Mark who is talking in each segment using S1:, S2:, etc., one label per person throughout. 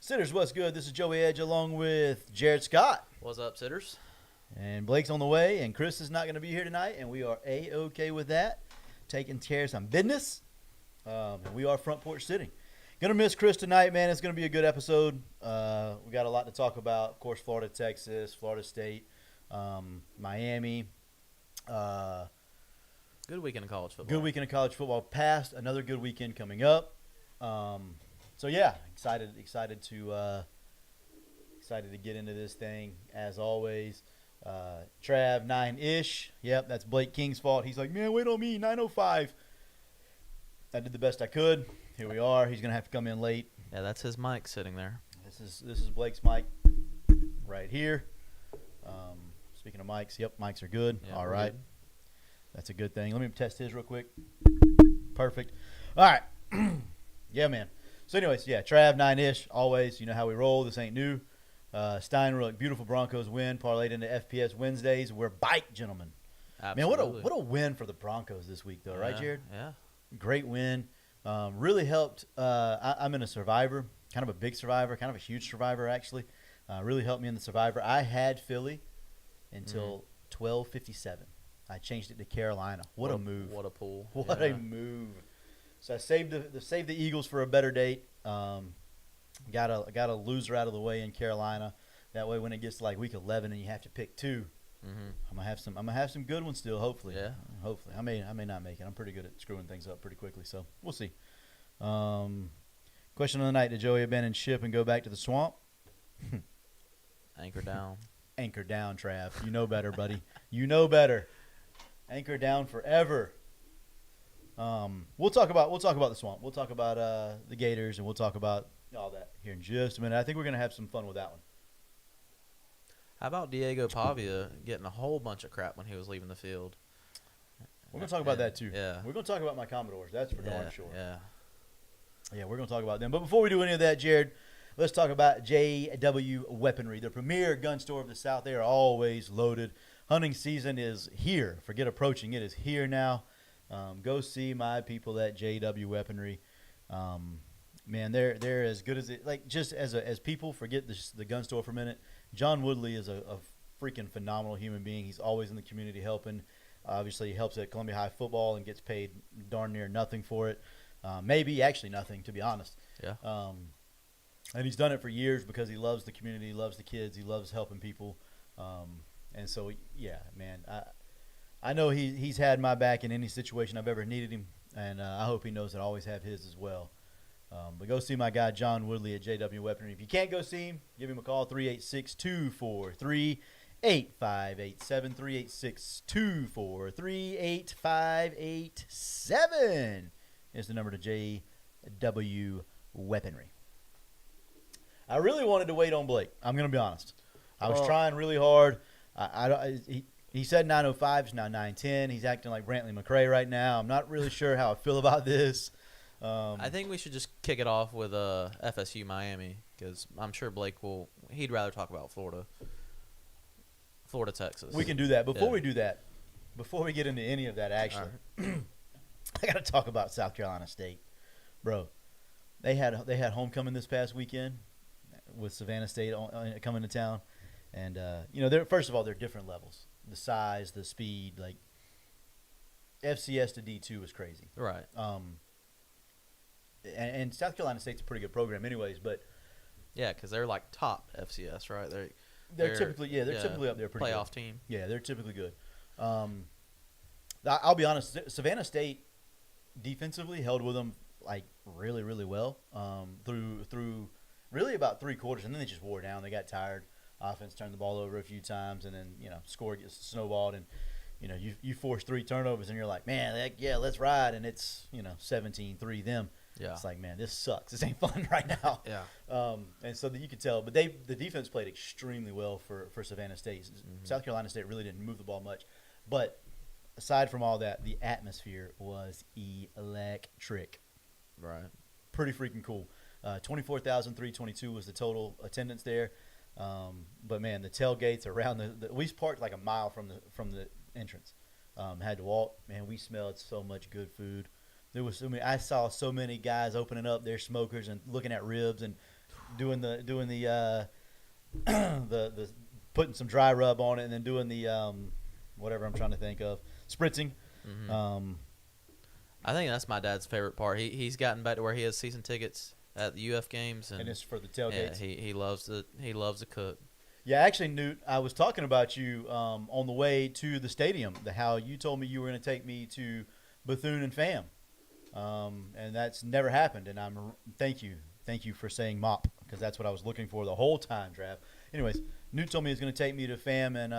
S1: Sitters, what's good? This is Joey Edge along with Jared Scott.
S2: What's up, Sitters?
S1: And Blake's on the way, and Chris is not going to be here tonight, and we are A-OK with that, taking care of some business. And we are front porch sitting. Going to miss Chris tonight, man. It's going to be a good episode. We got a lot to talk about. Of course, Florida, Texas, Florida State, Miami.
S2: Good weekend of college football.
S1: Good weekend of college football past. Another good weekend coming up. So yeah, excited to get into this thing as always. Trav 9-ish. Yep, that's Blake King's fault. He's like, man, wait on me, 9:05. I did the best I could. Here we are. He's gonna have to come in late.
S2: Yeah, that's his mic sitting there.
S1: This is Blake's mic right here. Speaking of mics, yep, mics are good.
S2: Yeah,
S1: all
S2: we're
S1: right,
S2: good.
S1: that's a good thing. Let me test his real quick. Perfect. All right. Yeah, man. So anyways, yeah, Trav 9-ish. Always, you know how we roll. This ain't new. Steinrook, beautiful Broncos win, parlayed into FPS Wednesdays. We're bike, gentlemen.
S2: Absolutely.
S1: Man, what a win for the Broncos this week, though, right, Jared?
S2: Yeah.
S1: Great win. Really helped. I'm in a Survivor, kind of a big Survivor, kind of a huge Survivor, actually. Really helped me in the Survivor. I had Philly until 12:57. I changed it to Carolina. What a move.
S2: What a pull.
S1: What
S2: Yeah.
S1: a move. So I saved the Eagles for a better date. Got a loser out of the way in Carolina. That way, when it gets to like week 11 and you have to pick two, I'm gonna have some good ones still. Hopefully,
S2: Yeah.
S1: Hopefully, I may not make it. I'm pretty good at screwing things up pretty quickly, so we'll see. Question of the night: Did Joey abandon ship and go back to the swamp?
S2: Anchor down.
S1: Anchor down, Trav. You know better, buddy. You know better. Anchor down forever. We'll talk about the swamp. We'll talk about the Gators, and we'll talk about all that here in just a minute. I think we're gonna have some fun with that one.
S2: How about Diego Pavia getting a whole bunch of crap when he was leaving the field?
S1: We're gonna talk about that too.
S2: Yeah.
S1: We're gonna talk about my Commodores. That's for darn sure.
S2: Yeah.
S1: Yeah, we're gonna talk about them. But before we do any of that, Jared, let's talk about JW Weaponry, the premier gun store of the South. They are always loaded. Hunting season is here. Forget approaching; it is here now. Go see my people at JW Weaponry. Man, they're as good as it. Like just as people, forget the gun store for a minute. John Woodley is a freaking phenomenal human being. He's always in the community helping. Obviously, he helps at Columbia High football and gets paid darn near nothing for it. Maybe actually nothing, to be honest.
S2: Yeah.
S1: And he's done it for years because he loves the community, he loves the kids, he loves helping people. And so, yeah, man, I know he's had my back in any situation I've ever needed him, and I hope he knows that I always have his as well. But go see my guy John Woodley at JW Weaponry. If you can't go see him, give him a call, 386-243-8587, 386-243-8587 is the number to JW Weaponry. I really wanted to wait on Blake. I'm going to be honest. I was trying really hard. He said 9:05. It's now 9:10. He's acting like Brantley McCray right now. I'm not really sure how I feel about this.
S2: I think we should just kick it off with FSU Miami because I'm sure Blake he'd rather talk about Florida, Texas.
S1: We can do that. Before we do that, before we get into any of that, actually, I got to talk about South Carolina State, bro. They had homecoming this past weekend with Savannah State coming to town, and first of all, they're different levels. The size, the speed, like FCS to D2 was crazy.
S2: Right.
S1: And South Carolina State's a pretty good program, anyways. But
S2: yeah, because they're like top FCS, right?
S1: They're typically up there pretty
S2: playoff
S1: good.
S2: team.
S1: Yeah, they're typically good. I'll be honest, Savannah State defensively held with them like really, really well through really about 3 quarters, and then they just wore down. They got tired. Offense turned the ball over a few times, and then score gets snowballed, and you force 3 turnovers, and you're like, man, let's ride, and it's 17-3 them.
S2: Yeah.
S1: It's like, man, this sucks. This ain't fun right now.
S2: Yeah.
S1: And so that you could tell, but the defense played extremely well for Savannah State. South Carolina State really didn't move the ball much, but aside from all that, the atmosphere was electric.
S2: Right.
S1: Pretty freaking cool. 24,322 was the total attendance there. But man, the tailgates around we parked like a mile from the entrance. Had to walk. Man, we smelled so much good food. There was I saw so many guys opening up their smokers and looking at ribs, and the putting some dry rub on it and then doing the whatever I'm trying to think of, spritzing.
S2: I think that's my dad's favorite part. He's gotten back to where he has season tickets at the UF games,
S1: And
S2: and
S1: it's for the tailgates.
S2: yeah, he loves to cook.
S1: Yeah, actually, Newt, I was talking about you on the way to the stadium. How you told me you were going to take me to Bethune and Fam, and that's never happened. And thank you for saying MOP, because that's what I was looking for the whole time, Trav. Anyways, Newt told me he was going to take me to Fam and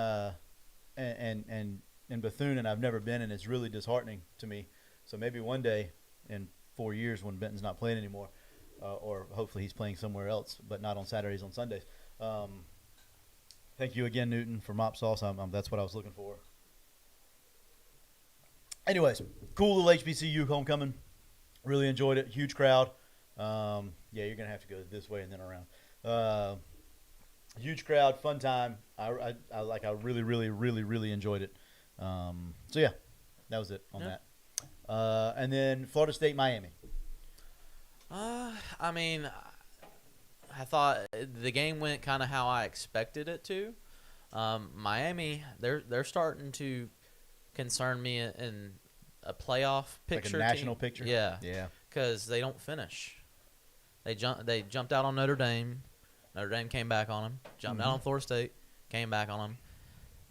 S1: Bethune, and I've never been, and it's really disheartening to me. So maybe one day in 4 years when Benton's not playing anymore, or hopefully he's playing somewhere else, but not on Saturdays, on Sundays. Thank you again, Newton, for mop sauce. That's what I was looking for. Anyways, cool little HBCU homecoming. Really enjoyed it. Huge crowd. Yeah, you're going to have to go this way and then around. Huge crowd, fun time. I really, really, really, really enjoyed it. So, yeah, that was it on that. And then Florida State, Miami.
S2: I mean, I thought the game went kind of how I expected it to. Miami, they're starting to concern me in a playoff picture,
S1: Like a national
S2: team.
S1: picture?
S2: Yeah,
S1: Yeah.
S2: because they don't finish. They jumped out on Notre Dame. Notre Dame came back on them. Jumped out on Florida State, came back on them.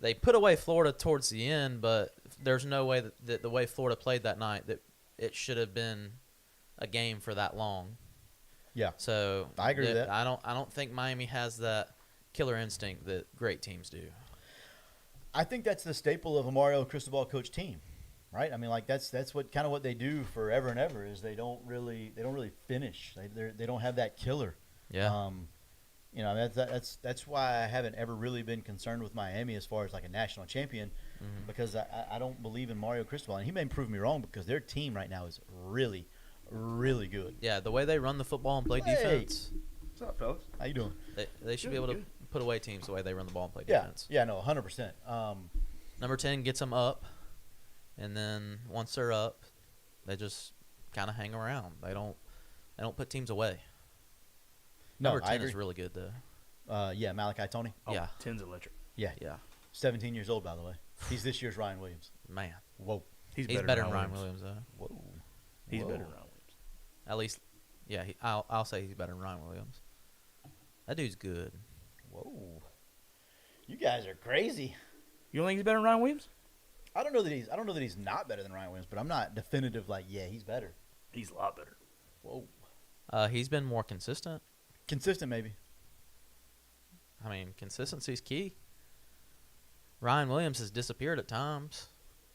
S2: They put away Florida towards the end, but there's no way that the way Florida played that night that it should have been a game for that long.
S1: Yeah.
S2: So
S1: I agree with that.
S2: I don't think Miami has that killer instinct that great teams do.
S1: I think that's the staple of a Mario Cristobal coach team, right? I mean, like that's what kind of what they do forever and ever is they don't really finish. They don't have that killer.
S2: Yeah.
S1: You know, that's why I haven't ever really been concerned with Miami as far as like a national champion, because I don't believe in Mario Cristobal, and he may prove me wrong because their team right now is really, really good.
S2: Yeah, the way they run the football and play
S1: Hey.
S2: defense,
S3: What's up, fellas?
S1: How you doing?
S2: they should be able to put away teams the way they run the ball and play
S1: Yeah,
S2: defense.
S1: yeah, no, 100%.
S2: Number 10 gets them up, and then once they're up, they just kind of hang around. They don't put teams away.
S1: No,
S2: Number
S1: I
S2: 10
S1: agree.
S2: is really good though.
S1: Yeah, Malachi Tony.
S3: Oh,
S2: Yeah.
S3: 10's electric.
S1: Yeah,
S2: Yeah,
S1: 17 years old, by the way. He's this year's Ryan Williams.
S2: man,
S1: Whoa.
S2: he's better than Ryan Williams though.
S1: Whoa.
S3: He's
S1: Whoa.
S3: better than Ryan Williams.
S2: At least, yeah, I'll say he's better than Ryan Williams. That dude's good.
S1: Whoa. You guys are crazy.
S3: You don't think he's better than Ryan Williams?
S1: I don't know that he's not better than Ryan Williams, but I'm not definitive like, yeah, he's better.
S3: He's a lot better.
S1: Whoa.
S2: He's been more consistent.
S1: Consistent, maybe.
S2: I mean, consistency's key. Ryan Williams has disappeared at times,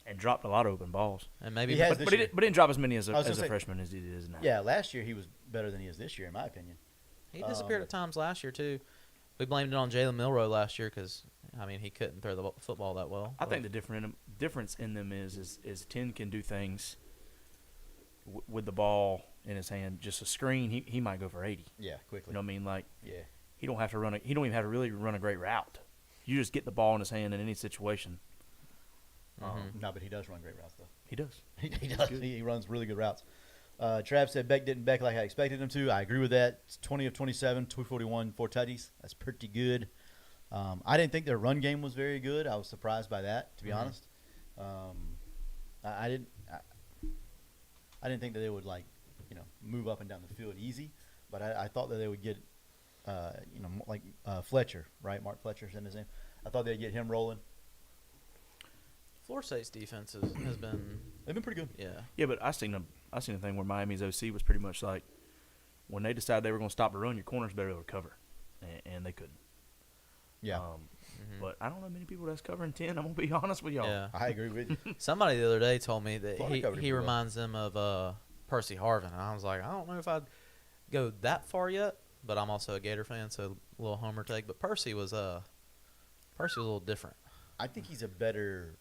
S3: And dropped a lot of open balls.
S2: and maybe
S1: He has
S3: But,
S1: this
S3: but, he
S1: year.
S3: didn't, but he didn't drop as many as
S1: I was
S3: a
S1: gonna say-
S3: freshman as he is now.
S1: Yeah, last year he was better than he is this year, in my opinion.
S2: he disappeared at times last year too. We blamed it on Jalen Milroe last year because, I mean, he couldn't throw the football that well.
S3: I think the difference in them is 10 can do things with the ball in his hand. Just a screen, he might go for 80.
S1: Yeah,
S3: You
S1: quickly.
S3: know what I mean? Like,
S1: Yeah.
S3: he don't even have to really run a great route. You just get the ball in his hand in any situation.
S1: No, but he does run great routes, though.
S3: He does.
S1: He does. He runs really good routes. Trav said Beck didn't Beck like I expected him to. I agree with that. It's 20 of 27, 241, 4 tutties. That's pretty good. I didn't think their run game was very good. I was surprised by that, to be honest. I didn't think that they would move up and down the field easy, but I thought that they would get Fletcher, right? Mark Fletcher's in his name. I thought they'd get him rolling.
S2: Florida State's defense has been,
S1: They've been pretty good.
S2: yeah.
S3: Yeah, but I seen a thing where Miami's OC was pretty much like, when they decided they were going to stop the run, your corners better to cover, and they couldn't.
S1: Yeah,
S3: But I don't know many people that's covering 10. I'm gonna be honest with y'all.
S2: Yeah.
S1: I agree with you.
S2: Somebody the other day told me that
S1: Florida covered it
S2: he
S1: pretty well.
S2: reminds them of Percy Harvin. And I was like, I don't know if I'd go that far yet, but I'm also a Gator fan, so a little homer take. But Percy was a little different.
S1: I think he's a better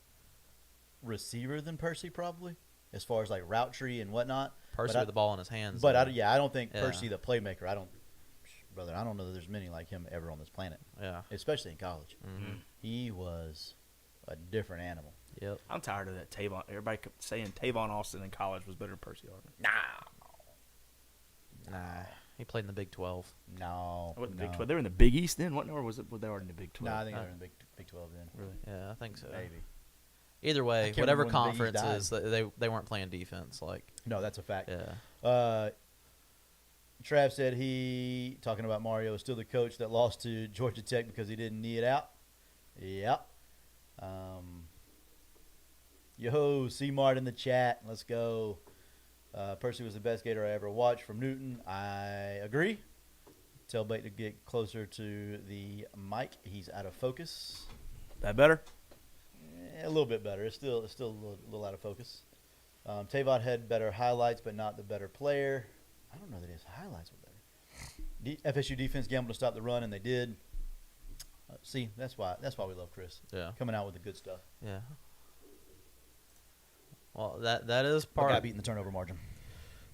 S1: receiver than Percy, probably, as far as like route tree and whatnot.
S2: Percy
S1: But
S2: with the ball in his hands.
S1: But
S2: though.
S1: I don't think
S2: Yeah.
S1: Percy, the playmaker. I don't know that there's many like him ever on this planet,
S2: Yeah.
S1: especially in college.
S2: Mm-hmm.
S1: He was a different animal.
S2: Yep.
S3: I'm tired of that Tavon. Everybody kept saying Tavon Austin in college was better than Percy Harvin.
S1: Nah,
S2: Nah. He played in the Big 12.
S1: No.
S3: What, the
S1: no.
S3: Big 12? They were in the Big East then, wasn't they? Or were they already in the Big 12?
S1: No, I think they're in the Big 12 then.
S3: Really?
S2: Yeah, I think so.
S1: Maybe.
S2: Either way,
S1: can't
S2: whatever
S1: remember when the Big
S2: conference
S1: East
S2: is, they weren't playing defense. Like,
S1: No, that's a fact.
S2: yeah.
S1: Trav said he, talking about Mario, is still the coach that lost to Georgia Tech because he didn't knee it out. Yep. Yo, C-Mart in the chat. Let's go. Percy was the best Gator I ever watched from Newton. I agree. Tell Bate to get closer to the mic. He's out of focus.
S3: That better?
S1: A little bit better. It's still a little out of focus. Tavon had better highlights, but not the better player. I don't know that his highlights were better. FSU defense gambled to stop the run, and they did. See, that's why we love Chris
S2: Yeah.
S1: coming out with the good stuff.
S2: Yeah. Well, that is
S1: Part
S2: part
S1: got beating the turnover margin.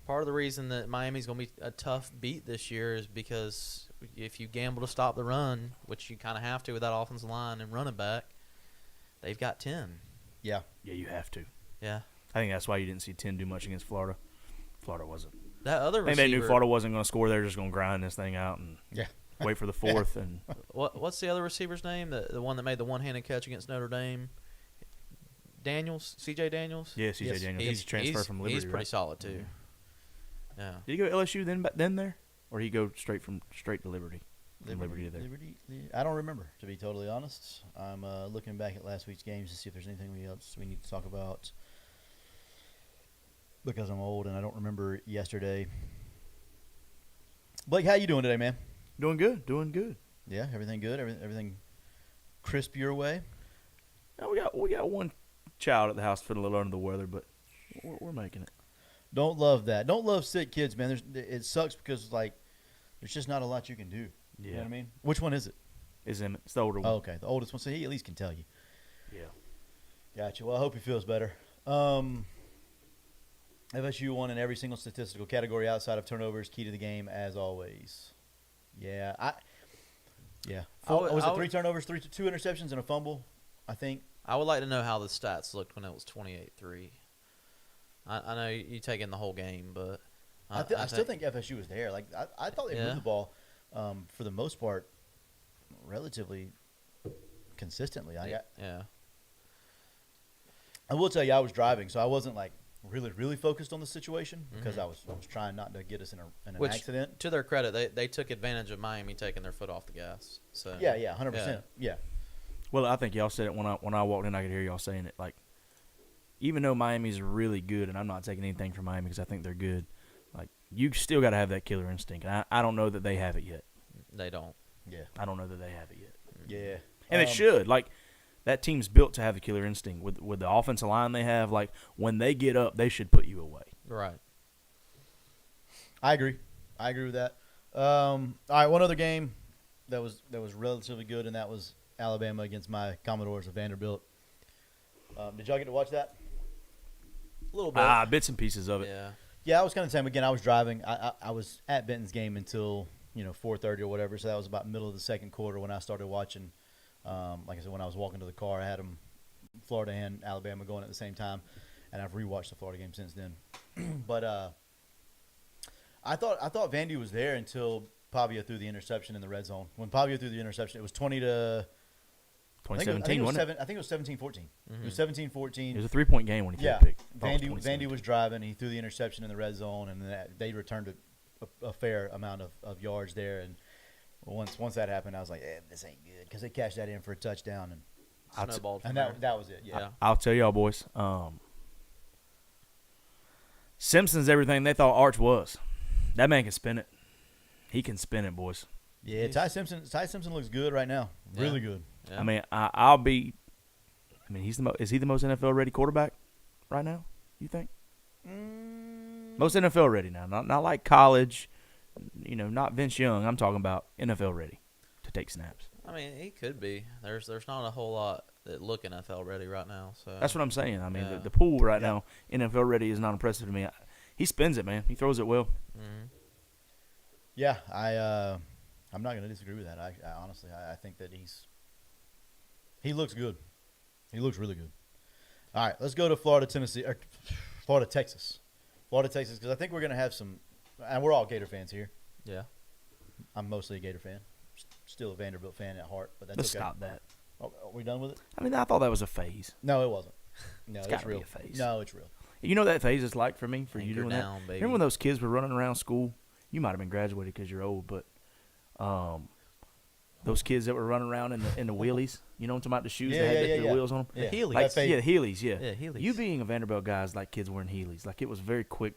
S2: of the reason that Miami's going to be a tough beat this year is because if you gamble to stop the run, which you kind of have to with that offensive line and running back, they've got 10.
S1: Yeah.
S3: Yeah, you have to.
S2: Yeah.
S3: I think that's why you didn't see 10 do much against Florida. Florida wasn't.
S2: That other
S3: I think
S2: receiver.
S3: they knew Florida wasn't going to score. They were just going to grind this thing out and
S1: Yeah.
S3: wait for the fourth. And
S2: What's the other receiver's name? The one that made the one-handed catch against Notre Dame? Daniels? C.J. Daniels?
S3: yeah, C.J.
S1: Yes.
S3: Daniels. He's transferred from Liberty.
S2: He's pretty
S3: right?
S2: solid, too. Yeah.
S3: Did he go to LSU then there? Or did he go straight to Liberty? From Liberty to there.
S1: I don't remember, to be totally honest. I'm looking back at last week's games to see if there's anything else we need to talk about. Because I'm old and I don't remember yesterday. Blake, how you doing today, man?
S3: Doing good.
S1: Yeah, everything good? Everything crisp your way?
S3: Now, we got one child at the house feeling a little under the weather, but we're making it.
S1: Don't love that. Don't love sick kids, man. It sucks because, like, there's just not a lot you can do. You know what I mean? Which one is it?
S3: Is Emmett. It's the older one.
S1: Oh, okay, the oldest one. So he at least can tell you.
S3: Yeah.
S1: Gotcha. Well, I hope he feels better. FSU won in every single statistical category outside of turnovers. Key to the game, as always. Yeah, was it 3 turnovers, 2 interceptions, and a fumble? I think.
S2: I would like to know how the stats looked when it was 28-3. I know you take in the whole game, but
S1: I still think FSU was there. Like I thought they moved the ball for the most part relatively consistently.
S2: yeah.
S1: I will tell you, I was driving, so I wasn't like really focused on the situation because I was trying not to get us in an accident.
S2: To their credit, they took advantage of Miami taking their foot off the gas. So
S1: Yeah, 100%. Yeah.
S3: Well, I think y'all said it when I walked in. I could hear y'all saying it. Like, even though Miami's really good, and I'm not taking anything from Miami because I think they're good, like, you still got to have that killer instinct. And I don't know that they have it yet.
S2: They don't.
S1: Yeah.
S3: I don't know that they have it yet.
S1: Yeah.
S3: And they should. Like, that team's built to have the killer instinct. With the offensive line they have, like, when they get up, they should put you away.
S2: Right.
S1: I agree with that. All right, one other game that was relatively good, and that was Alabama against my Commodores of Vanderbilt. Did y'all get to watch that?
S2: A little bit.
S3: Bits and pieces of it.
S2: Yeah.
S1: Yeah, I was kind of the same. Again, I was driving. I was at Benton's game until 4:30 or whatever. So that was about middle of the second quarter when I started watching. Like I said, when I was walking to the car, I had them Florida and Alabama going at the same time, and I've rewatched the Florida game since then. But I thought Vandy was there until Pavia threw the interception in the red zone. When Pavia threw the interception, it was 20 to
S3: 2017, wasn't it?
S1: I think it was 17-14. It was 17-14.
S3: It was a 3-point game when he
S1: Yeah,
S3: picked.
S1: Vandy was driving. He threw the interception in the red zone, and they returned a fair amount of yards there. And once that happened, I was like, this ain't good because they cashed that in for a touchdown,
S2: Snowballed from
S1: and
S2: there.
S1: that was it. Yeah.
S3: I'll tell y'all, boys. Simpson's everything they thought Arch was. That man can spin it. He can spin it, boys.
S1: Yeah, Ty Simpson looks good right now. Really good.
S2: Yeah.
S3: I mean, I'll be. I mean, is he the most NFL ready quarterback right now? You think? Most NFL ready now, not like college. Not Vince Young. I'm talking about NFL ready to take snaps.
S2: I mean, he could be. There's not a whole lot that look NFL ready right now. So
S3: That's what I'm saying. I mean,
S2: Yeah.
S3: the pool right now, NFL ready, is not impressive to me. He spins it, man. He throws it well.
S2: Mhm.
S1: Yeah, I'm not going to disagree with that. I honestly, I think that he looks good. He looks really good. All right, let's go to Florida, Texas, because I think we're going to have some, and we're all Gator fans here.
S2: Yeah.
S1: I'm mostly a Gator fan. Still a Vanderbilt fan at heart, but that's
S3: Let's
S1: okay.
S3: stop that.
S1: Are we done with it?
S3: I mean, I thought that was a phase.
S1: No, it wasn't. No,
S3: It's
S1: it's
S3: gotta be
S1: real.
S3: a phase.
S1: No, it's real.
S3: You know what that phase is like for me, for you
S2: Anchor
S3: doing
S2: down,
S3: that?
S2: baby.
S3: Remember when those kids were running around school? You might have been graduated because you're old, but those kids that were running around in the wheelies, you know what I'm talking about, the shoes that had the wheels on them?
S1: Yeah.
S2: Heelys.
S3: Like,
S1: That phase-
S3: yeah, Heelys, yeah.
S2: Yeah, Heelys.
S3: You being a Vanderbilt guy is like kids wearing Heelys. Like, it was very quick.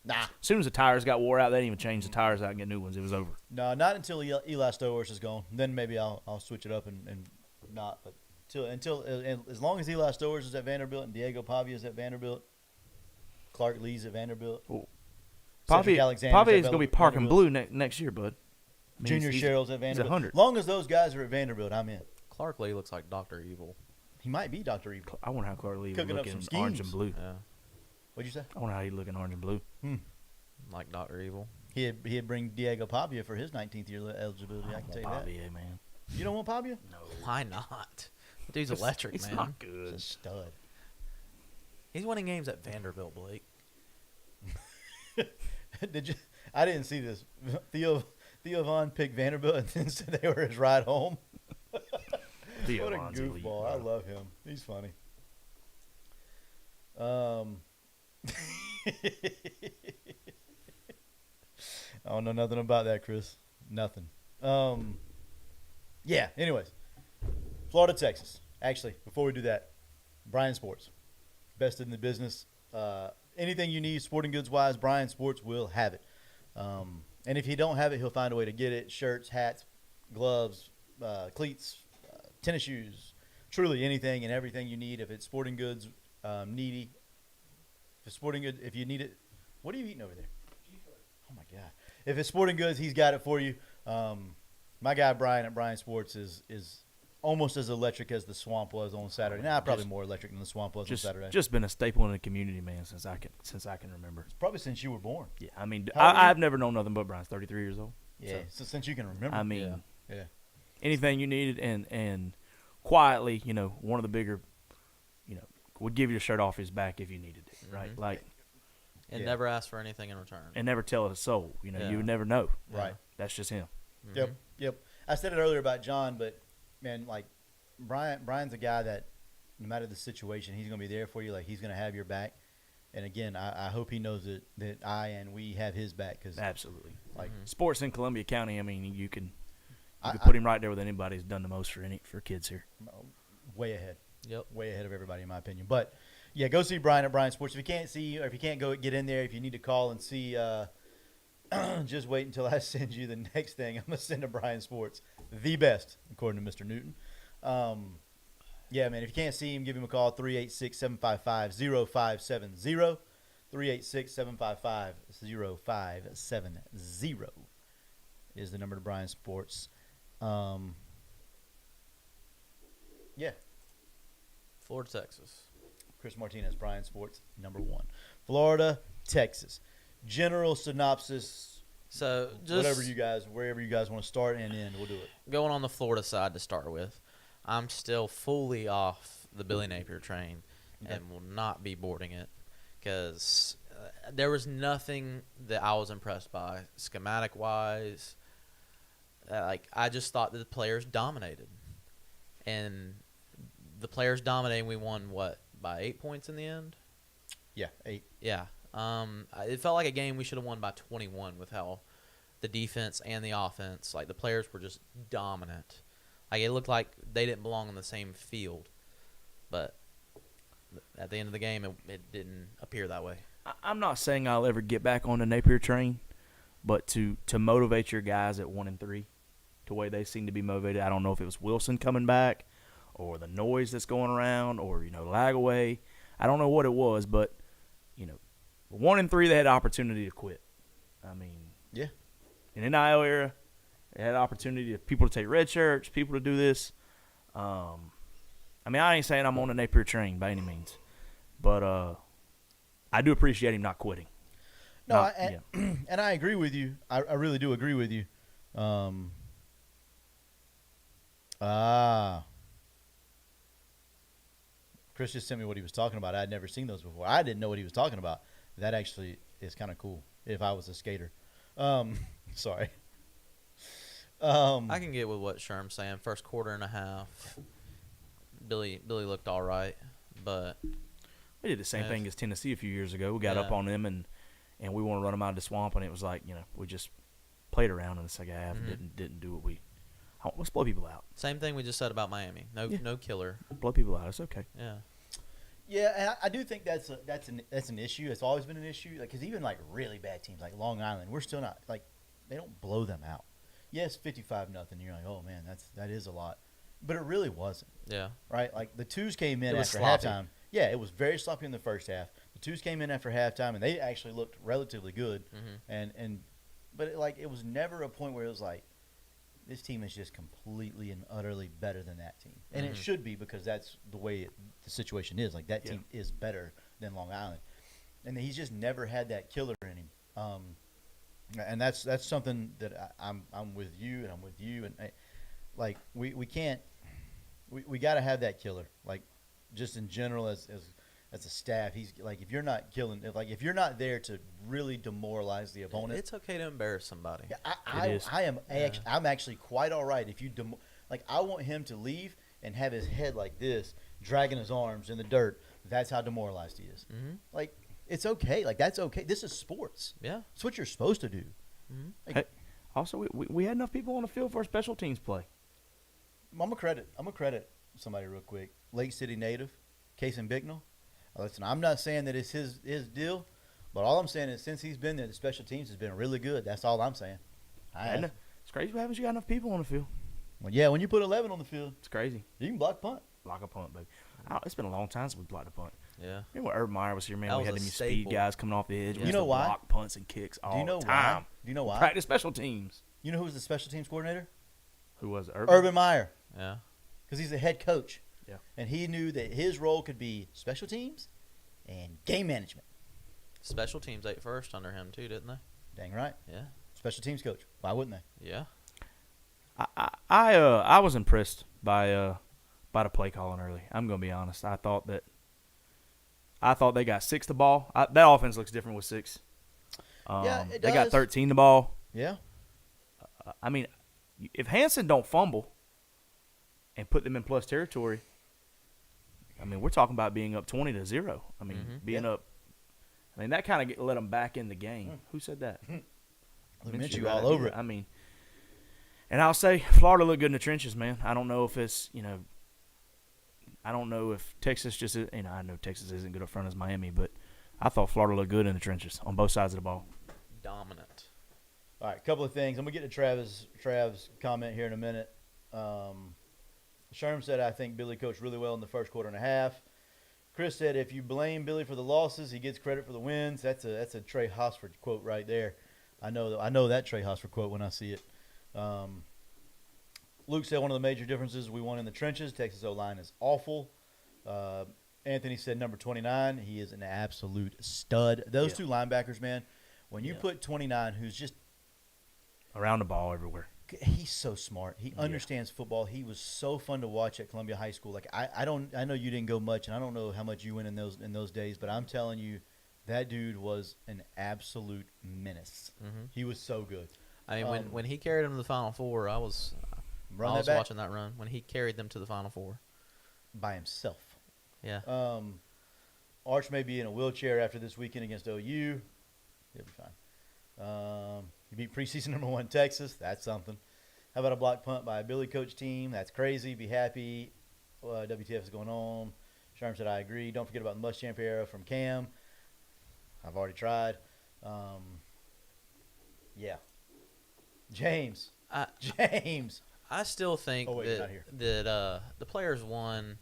S1: Nah.
S3: As soon as the tires got wore out, they didn't even change the tires out and get new ones. It was over.
S1: No, not until Eli Stowers is gone. Then maybe I'll switch it up and not. But until as long as Eli Stowers is at Vanderbilt and Diego Pavia is at Vanderbilt, Clark Lee's at Vanderbilt. Cedric
S3: Pavia
S1: Alexander's
S3: is
S1: at
S3: going to be parking
S1: Vanderbilt.
S3: blue next year, bud. I mean,
S1: Junior
S3: he's-
S1: Sherrill's at Vanderbilt.
S3: 100.
S1: As long as those guys are at Vanderbilt, I'm in.
S2: Clark Lee looks like Dr. Evil.
S1: He might be Dr. Evil.
S3: I wonder how Clark Lee would
S1: Cooking
S3: look
S1: up
S3: in
S1: some
S3: orange and
S1: schemes.
S3: blue.
S2: Yeah.
S1: What'd you say?
S3: I wonder how he'd look in orange and blue.
S2: Like Dr. Evil.
S1: He'd bring Diego Pavia for his 19th year eligibility. I can tell you that.
S3: Pavia, man.
S1: You don't want Pavia?
S3: No.
S2: Why not? Dude's electric,
S3: He's
S2: man.
S3: not
S1: He's
S3: good.
S1: a stud.
S2: He's winning games at Vanderbilt, Blake.
S1: Did you? I didn't see this. Theo Vaughn picked Vanderbilt and then said they were his ride home.
S3: Theo
S1: What a
S3: Vaughn's elite,
S1: goofball! I
S3: bro.
S1: love him. He's funny. I don't know nothing about that, Chris. Nothing. Yeah. Anyways, Florida, Texas. Actually, before we do that, Brian Sports, best in the business. Anything you need, sporting goods wise, Brian Sports will have it. And if he don't have it, he'll find a way to get it. Shirts, hats, gloves, cleats, tennis shoes, truly anything and everything you need. If it's sporting goods, needy. If it's sporting good, if you need it, what are you eating over there? Oh my God! If it's sporting goods, he's got it for you. My guy Brian at Brian Sports is almost as electric as the Swamp was on Saturday. Nah, probably more electric than the Swamp was on Saturday.
S3: Just been a staple in the community, man, since I can remember.
S1: Probably since you were born.
S3: Yeah, I mean,
S1: How old are you?
S3: I've never known nothing but Brian's 33 years old.
S1: Yeah, so since you can remember.
S3: I mean,
S1: yeah.
S3: anything you needed, and quietly, one of the bigger, would give you the shirt off his back if you needed it, right?
S2: Mhm.
S3: Like,
S2: And
S1: Yeah.
S2: never ask for anything in return.
S3: and never tell it a soul.
S2: Yeah.
S3: You would never know.
S1: Right.
S3: That's just him.
S2: Mhm.
S1: Yep. I said it earlier about John, but man, like Brian's a guy that no matter the situation, he's gonna be there for you. Like he's gonna have your back. And again, I hope he knows that I and we have his back because
S3: Absolutely.
S1: like
S2: Mhm.
S3: Sports in Columbia County. I mean, you can
S1: I-
S3: put him right there with anybody who's done the most for kids here.
S1: way ahead.
S2: Yep.
S1: Way ahead of everybody in my opinion. But yeah, go see Brian at Brian Sports. If you can't see or if you can't go get in there, if you need to call and see, just wait until I send you the next thing. I'm gonna send to Brian Sports, the best according to Mr. Newton. Yeah, man. If you can't see him, give him a call 386-755-0570. 386-755-0570 is the number to Brian Sports. Yeah.
S2: Florida, Texas.
S1: Chris Martinez, Brian Sports, number 1. Florida, Texas. General synopsis,
S2: So just
S1: wherever you guys want to start and end, we'll do it.
S2: going on the Florida side to start with, I'm still fully off the Billy Napier train
S1: Okay.
S2: and will not be boarding it because there was nothing that I was impressed by schematic wise. I just thought that the players dominated, and the players dominating. We won by 8 points in the end.
S1: Yeah, 8.
S2: Yeah. It felt like a game we should have won by 21 with how the defense and the offense, like the players were just dominant. Like it looked like they didn't belong on the same field. But at the end of the game, it didn't appear that way.
S3: I'm not saying I'll ever get back on the Napier train, but to motivate your guys at 1-3, the way they seem to be motivated. I don't know if it was Wilson coming back, or the noise that's going around, or lag away. I don't know what it was, but 1-3, they had the opportunity to quit. I mean,
S1: Yeah.
S3: in the NIL era, they had opportunity to people to take red shirts, people to do this. I mean, I ain't saying I'm on the Napier train by any means, but I do appreciate him not quitting.
S1: No,
S3: Yeah.
S1: and I agree with you. I really do agree with you. Chris just sent me what he was talking about. I had never seen those before. I didn't know what he was talking about. That actually is kind of cool if I was a skater. Sorry.
S2: I can get with what Sherm's saying. First quarter and a half, Billy looked all right, but
S3: We did the same
S2: Yeah.
S3: thing as Tennessee a few years ago. We got up
S2: Yeah.
S3: on them and we want to run them out of the swamp, and it was like, we just played around in the second half
S2: Mhm.
S3: and didn't do what we. Let's blow people out.
S2: same thing we just said about Miami. No killer.
S3: Blow people out. It's okay.
S2: Yeah.
S1: Yeah, and I do think that's an issue. It's always been an issue. Like, because even like really bad teams like Long Island, we're still not like they don't blow them out. Yes, 55-0. You're like, oh man, that is a lot, but it really wasn't.
S2: Yeah.
S1: Right? Like the twos came in
S2: It was
S1: after
S2: sloppy.
S1: halftime. Yeah, it was very sloppy in the first half. The twos came in after halftime, and they actually looked relatively good.
S2: Mhm.
S1: But it was never a point where it was like, this team is just completely and utterly better than that team, and it
S2: Mhm.
S1: should be because that's the way the situation is. Like that
S3: Yeah.
S1: team is better than Long Island, and he's just never had that killer in him. And that's something that I'm with you, and I'm with you, and like we can't we got to have that killer. Like just in general as a staff, he's like if you're not killing, if you're not there to really demoralize the opponent.
S2: It's okay to embarrass somebody.
S1: Yeah,
S3: It is.
S1: I'm actually quite all right if you I want him to leave and have his head like this, dragging his arms in the dirt. That's how demoralized he is.
S2: Mhm.
S1: Like it's okay. Like that's okay. This is sports.
S2: Yeah.
S1: It's what you're supposed to do.
S2: Mhm.
S1: Like,
S3: Hey, also, we had enough people on the field for our special teams play.
S1: I'm gonna credit somebody real quick. Lake City native, Casey Bicknell. Listen, I'm not saying that it's his deal, but all I'm saying is since he's been there, the special teams has been really good. That's all I'm saying.
S3: And it's crazy what happens. You got enough people on the field.
S1: Well, yeah, when you put 11 on the field,
S3: It's crazy.
S1: you can block punt.
S3: Block a punt, baby. It's been a long time since we blocked a punt.
S2: Yeah.
S3: Remember when Urban Meyer was here, man?
S2: That
S3: We
S2: was
S3: had
S2: a
S3: them speed
S2: staple.
S3: guys coming off the edge.
S2: You
S3: We used
S1: know
S3: to
S1: why?
S3: block punts and kicks all
S1: Do you know
S3: the
S1: why?
S3: time.
S1: Do you know why?
S3: Practice special teams.
S1: You know who was the special teams coordinator?
S3: Who was it?
S1: Urban Meyer,
S2: Yeah.
S1: because he's the head coach.
S3: Yeah.
S1: And he knew that his role could be special teams and game management.
S2: Special teams ate first under him too, didn't they?
S1: Dang right.
S2: Yeah.
S1: Special teams coach. Why wouldn't they?
S2: Yeah.
S3: I was impressed by the play calling early. I'm gonna be honest. I thought they got 6 the ball. That offense looks different with 6.
S1: Yeah, it
S3: They got
S1: does.
S3: 13 the ball.
S1: Yeah.
S3: I mean, if Hansen don't fumble and put them in plus territory, I mean, we're talking about being up 20-0. I mean,
S2: Mhm.
S3: being
S1: Yeah.
S3: up. I mean, that kind of let them back in the game. Who said that?
S1: Minshew
S3: right
S1: all
S3: out
S1: over
S3: here.
S1: it.
S3: I mean, and I'll say Florida looked good in the trenches, man. I don't know if it's, I don't know if Texas just, I know Texas isn't good up front as Miami, but I thought Florida looked good in the trenches on both sides of the ball.
S2: Dominant.
S1: All right, couple of things. I'm gonna get to Trav's comment here in a minute. Sherm said I think Billy coached really well in the first quarter and a half. Chris said if you blame Billy for the losses, he gets credit for the wins. That's a Trey Hosford quote right there. I know that Trey Hosford quote when I see it. Luke said one of the major differences we won in the trenches. Texas O-line is awful. Anthony said number 29. He is an absolute stud. Those
S3: Yeah.
S1: two linebackers, man. When you
S3: Yeah.
S1: put 29, who's just
S3: Around the ball everywhere.
S1: he's so smart. He understands football. He was so fun to watch at Columbia High School. Like I know you didn't go much, and I don't know how much you went in those days, but I'm telling you, that dude was an absolute menace.
S2: Mm-hmm.
S1: He was so good.
S2: I mean, when he carried them to the Final Four, I was
S1: Run that back
S2: watching that run when he carried them to the Final Four.
S1: by himself.
S2: Yeah.
S1: Arch may be in a wheelchair after this weekend against OU. He'll be fine. You beat preseason number 1 Texas. That's something. How about a block punt by a Billy coach team? That's crazy. Be happy. WTF is going on. Sherm said I agree. Don't forget about the Muschamp era from Cam. I've already tried. Yeah. James. James.
S2: I still think
S1: Oh, wait, you're not here.
S2: that the players won.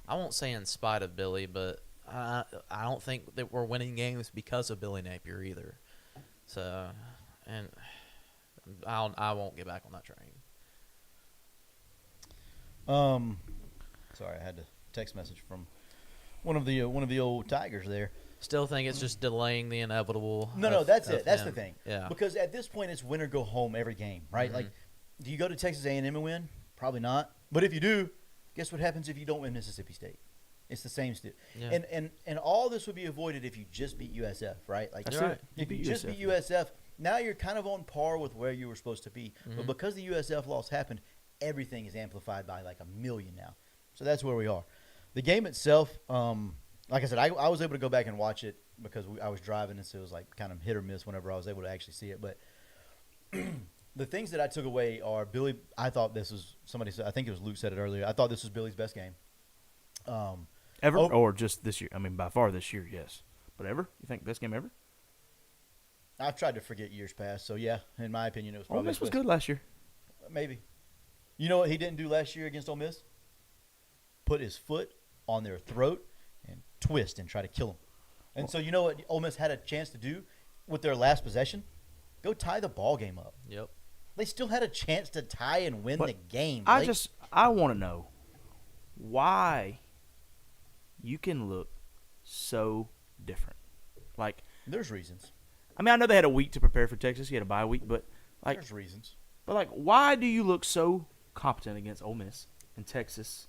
S2: I won't say in spite of Billy, but I don't think that we're winning games because of Billy Napier either. So, and I won't get back on that train.
S1: Sorry, I had a text message from one of the old Tigers there.
S2: Still think it's just delaying the inevitable.
S1: No, that's it. That's the
S2: him.
S1: thing.
S2: Yeah.
S1: Because at this point, it's win or go home every game, right?
S2: Mhm.
S1: Like, do you go to Texas A&M and win? Probably not. But if you do, guess what happens if you don't win Mississippi State? It's the same still.
S2: Yeah.
S1: And all this would be avoided if you just beat USF, right? Like
S2: That's right.
S1: If
S3: You
S1: you
S3: beat
S1: just
S3: USF.
S1: beat USF, now you're kind of on par with where you were supposed to be. But because the USF loss happened, everything is amplified by like a million now. So that's where we are. The game itself, like I said, I was able to go back and watch it because I was driving, and so it was like kind of hit or miss whenever I was able to actually see it. But the things that I took away are Billy. I thought this was somebody said. I think it was Luke said it earlier. I thought this was Billy's best game.
S3: Ever
S1: Oh.
S3: or just this year? I mean, by far this year, yes. But ever? You think best game ever?
S1: I've tried to forget years past, so yeah, in my opinion, it was
S3: Ole
S1: probably
S3: Miss was
S1: his best.
S3: good last year.
S1: Maybe. You know what he didn't do last year against Ole Miss? Put his foot on their throat and twist and try to kill them. And so you know what Ole Miss had a chance to do with their last possession? Go tie the ball game up.
S2: Yep.
S1: They still had a chance to tie and win
S3: But
S1: the game.
S3: I want to know why you can look so different. Like,
S1: There's reasons.
S3: I mean, I know they had a week to prepare for Texas. He had a bye week, but
S1: There's reasons.
S3: why do you look so competent against Ole Miss and Texas?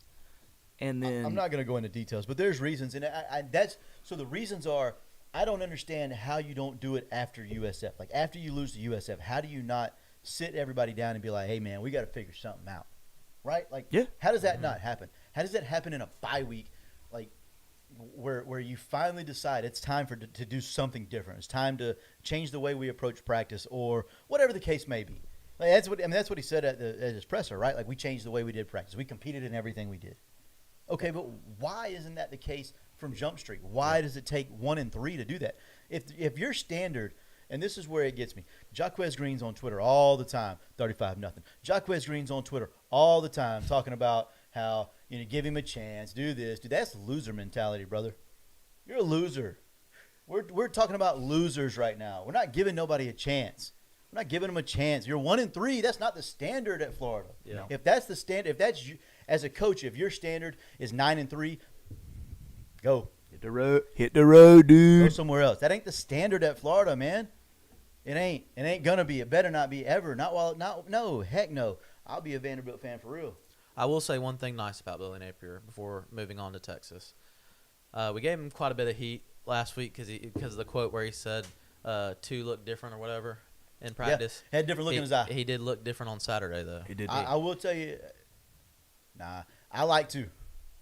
S3: And then
S1: I'm not going to go into details, but there's reasons, and that's so. The reasons are I don't understand how you don't do it after USF. Like after you lose to USF, how do you not sit everybody down and be like, "Hey, man, we got to figure something out," right? Like,
S3: Yeah.
S1: How does that not happen? How does that happen in a bye week, like where you finally decide it's time to do something different? It's time to change the way we approach practice, or whatever the case may be. Like that's what he said at his presser, right? Like we changed the way we did practice. We competed in everything we did. Okay, but why isn't that the case from Jump Street? Why does it take 1 and 3 to do that? If your standard, and this is where it gets me, Jaquez Green's on Twitter all the time, 35-0. Jaquez Green's on Twitter all the time talking about how, give him a chance, do this. Dude, that's loser mentality, brother. You're a loser. We're talking about losers right now. We're not giving nobody a chance. We're not giving them a chance. You're 1 and 3. That's not the standard at Florida.
S2: Yeah.
S1: If that's the standard, if that's you as a coach, if your standard is 9 and 3, go
S3: hit the road,
S1: go
S3: dude.
S1: somewhere else. That ain't the standard at Florida, man. It ain't. It ain't gonna be. It better not be ever. No. Heck no. I'll be a Vanderbilt fan for real.
S2: I will say one thing nice about Billy Napier before moving on to Texas. We gave him quite a bit of heat last week because of the quote where he said two look different or whatever in practice.
S1: Yeah, had a different look in his eye.
S2: He did look different on Saturday though.
S3: He did.
S1: I will tell you. Nah, I like to.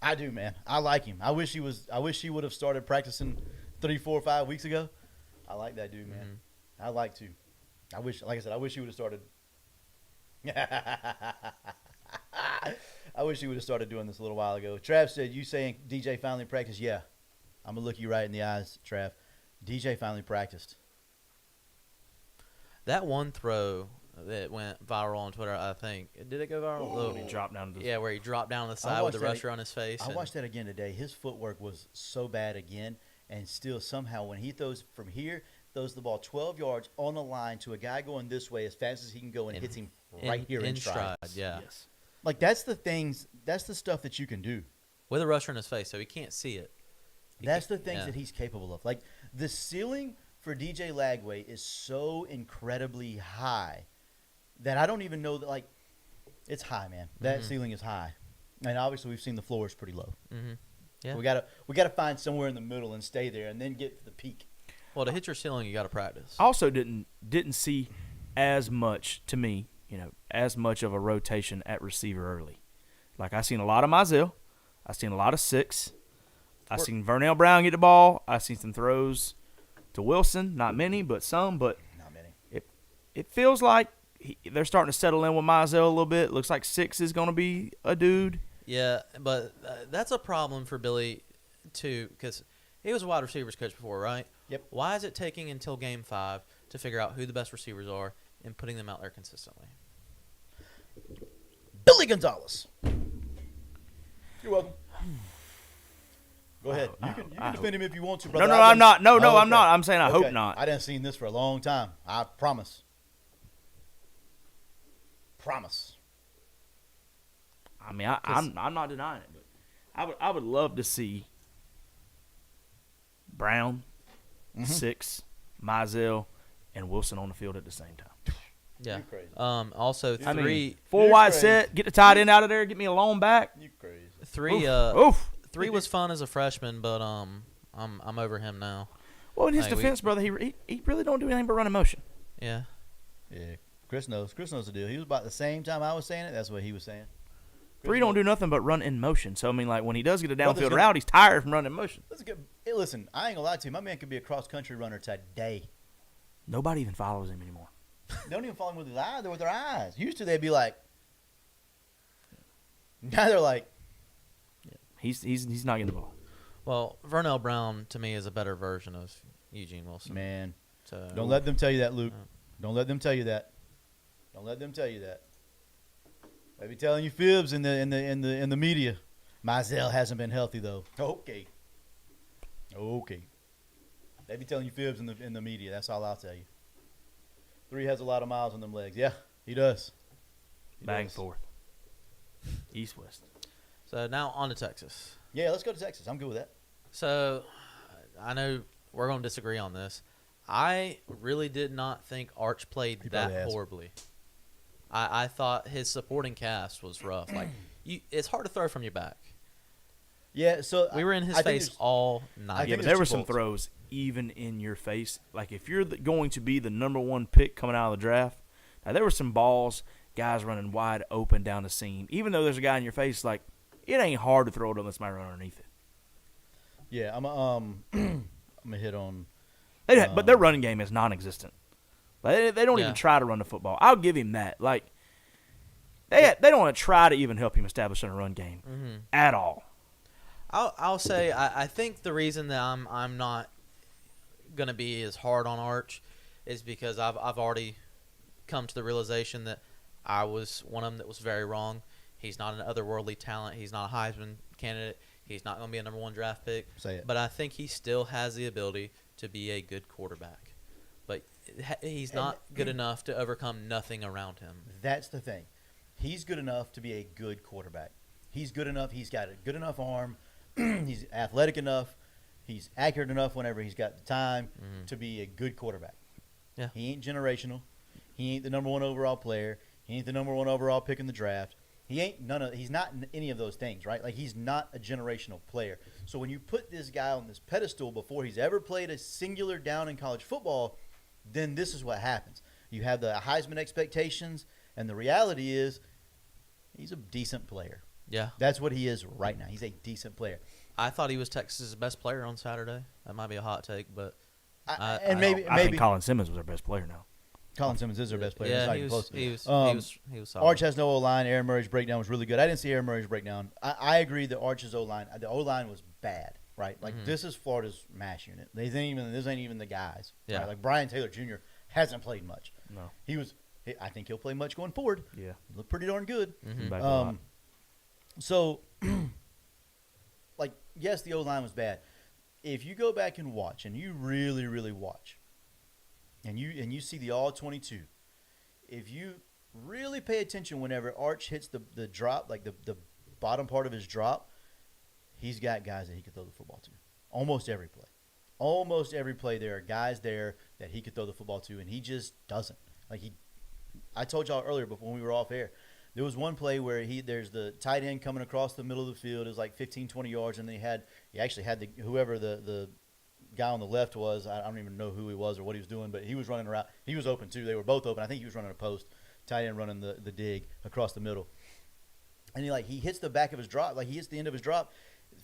S1: I do, man. I like him. I wish he would have started practicing 3, 4, 5 weeks ago. I like that dude, man. I like to. I wish he would have started. I wish he would have started doing this a little while ago. Trav said, "You saying DJ finally practiced?" Yeah, I'm gonna look you right in the eyes, Trav. DJ finally practiced.
S2: That one throw that went viral on Twitter, I think. Did it go viral?
S3: He dropped down to the
S2: Yeah, where he dropped down on the side with the rusher on his face.
S1: I watched that again today. His footwork was so bad again, and still somehow when he throws from here, throws the ball 12 yards on the line to a guy going this way as fast as he can go and hits him right here in stride.
S2: Yeah.
S3: Yes.
S1: Like that's the things. That's the stuff that you can do.
S2: With a rusher in his face, so he can't see it.
S1: That's the things that he's capable of. Like the ceiling for DJ Lagway is so incredibly high that I don't even know that. Like it's high, man. That ceiling is high, and obviously we've seen the floor is pretty low.
S2: Mm-hmm. Yeah.
S1: So we gotta find somewhere in the middle and stay there, and then get to the peak.
S2: Well, to hit your ceiling, you got to practice.
S3: I also didn't see as much, to me, as much of a rotation at receiver early. Like I seen a lot of Mizell, I seen a lot of Six, I seen Vernell Brown get the ball, I seen some throws to Wilson, not many, but some. But
S1: Not many.
S3: it feels like they're starting to settle in with Mizell a little bit. Looks like Six is going to be a dude.
S2: Yeah, but that's a problem for Billy, too, because he was a wide receivers coach before, right?
S1: Yep.
S2: Why is it taking until Game 5 to figure out who the best receivers are and putting them out there consistently?
S1: Billy Gonzalez. You're welcome. Go ahead. You can defend him if you want to, brother.
S3: No, I'm not. No, I'm not. I'm saying I hope
S1: Okay.
S3: not.
S1: I didn't seen this for a long time. I promise. Promise.
S3: I mean, I'm not denying it, but I would love to see Brown, Six, Mizell, and Wilson on the field at the same time.
S2: Yeah.
S1: You're crazy.
S2: Also,
S3: I mean,
S2: three,
S3: four
S1: You're
S3: wide
S1: crazy.
S3: set, get the tight end out of there, get me a long back.
S1: You crazy.
S3: Oof.
S2: Three was fun as a freshman, but I'm over him now.
S3: Well, in his
S2: Like,
S3: defense, brother, he really don't do anything but run in motion.
S2: Yeah.
S1: Yeah, Chris knows. Chris knows the deal. He was about the same time I was saying it. That's what he was saying. Chris
S3: 3 don't
S1: knows.
S3: do nothing but run in motion. So I mean, like when he does get a
S1: Well, there's
S3: downfield
S1: gonna-
S3: route, he's tired from running in motion.
S1: That's a good. Hey, listen, I ain't gonna lie to you. My man could be a cross country runner today.
S3: Nobody even follows him anymore.
S1: They don't even follow him with his eyes. They're with their eyes. Used to, they'd be like. Now they're like,
S3: He's not getting the ball.
S2: Well, Vernell Brown to me is a better version of Eugene Wilson.
S1: man,
S2: So
S1: don't let them tell you that, Luke.
S2: No.
S1: Don't let them tell you that. Don't let them tell you that. They be telling you fibs in the media. Mizell hasn't been healthy though. Okay. They be telling you fibs in the media. That's all I'll tell you. 3 has a lot of miles on them legs. Yeah, he does. He
S3: Back and
S1: does.
S3: forth. East west.
S2: So now on to Texas.
S1: Yeah, let's go to Texas. I'm good with that.
S2: So I know we're going to disagree on this. I really did not think Arch played
S1: He
S2: that
S1: probably has.
S2: horribly. I thought his supporting cast was rough. Like it's hard to throw from your back.
S1: Yeah, so
S2: We were in his
S1: I think
S2: face
S1: there's-
S2: all
S1: I
S2: night.
S3: Yeah,
S1: think
S3: but
S1: there's
S3: there
S1: two
S3: were some
S1: bolts.
S3: throws even in your face. Like if you're going to be the number 1 pick coming out of the draft, now there were some balls, guys running wide open down the seam. Even though there's a guy in your face, like it ain't hard to throw it unless somebody run underneath it.
S1: Yeah, I'm I'm gonna hit on.
S3: But their running game is non-existent. Like, they don't
S2: Yeah.
S3: even try to run the football. I'll give him that. Like they don't want to try to even help him establish a run game
S2: Mm-hmm.
S3: at all.
S2: I'll say I think the reason that I'm not gonna be as hard on Arch is because I've already come to the realization that I was one of them that was very wrong. He's not an otherworldly talent. He's not a Heisman candidate. He's not gonna be a number 1 draft pick.
S1: Say it.
S2: But I think he still has the ability to be a good quarterback. But he's not good enough to overcome nothing around him.
S1: That's the thing. He's good enough to be a good quarterback. He's good enough. He's got a good enough arm. He's athletic enough. He's accurate enough whenever he's got the time to be a good quarterback.
S2: Yeah.
S1: He ain't generational. He ain't the number 1 overall player. He ain't the number 1 overall pick in the draft. He's not any of those things, right? Like he's not a generational player. So when you put this guy on this pedestal before he's ever played a singular down in college football, then this is what happens. You have the Heisman expectations, and the reality is he's a decent player.
S2: Yeah.
S1: That's what he is right now. He's a decent player.
S2: I thought he was Texas's best player on Saturday. That might be a hot take, but
S1: I
S2: I
S1: maybe
S3: I think Colin Simmons was our best player now.
S1: Colin Simmons is their best player. It's
S2: yeah,
S1: not
S2: he
S1: even
S2: was,
S1: close.
S2: he was
S1: Um,
S2: he was solid.
S1: Arch has no O-line. Aaron Murray's breakdown was really good. I didn't see Aaron Murray's breakdown. I agree that Arch's O-line, the O-line was bad, right? Like this is Florida's MASH unit. This ain't even the guys.
S2: Yeah.
S1: Right? Like Brian Taylor Jr. hasn't played much.
S3: No.
S1: I think he'll play much going forward.
S3: Yeah.
S1: He looked pretty darn good.
S2: Mhm.
S3: Back a lot.
S1: So, like, yes, the O-line was bad. If you go back and watch, and you really, really watch, and you see the all-22, if you really pay attention whenever Arch hits the drop, like the bottom part of his drop, he's got guys that he could throw the football to. Almost every play. Almost every play there are guys there that he could throw the football to, and he just doesn't. Like I told y'all earlier before we were off air, there was one play where there's the tight end coming across the middle of the field. It was like 15, 20 yards, and then he actually had whoever the guy on the left was. I don't even know who he was or what he was doing, but he was running around. He was open too. They were both open. I think he was running a post. Tight end running the dig across the middle, and he hits the back of his drop. Like he hits the end of his drop,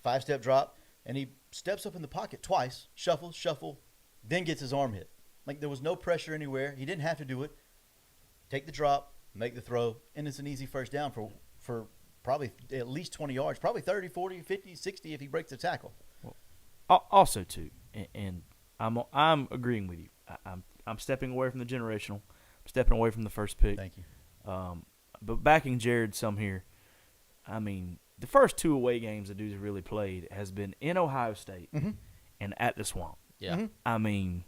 S1: 5-step drop, and he steps up in the pocket twice, shuffle, then gets his arm hit. Like there was no pressure anywhere. He didn't have to do it. Take the drop, make the throw, and it's an easy first down for probably at least 20 yards, probably 30, 40, 50, 60 if he breaks the tackle.
S3: Also, too, and I'm agreeing with you. I'm stepping away from the generational. I'm stepping away from the first pick.
S1: Thank you.
S3: But backing Jared some here, I mean, the first 2 away games the dude's really played has been in Ohio State and at the Swamp.
S2: Yeah.
S1: Mhm.
S3: I mean,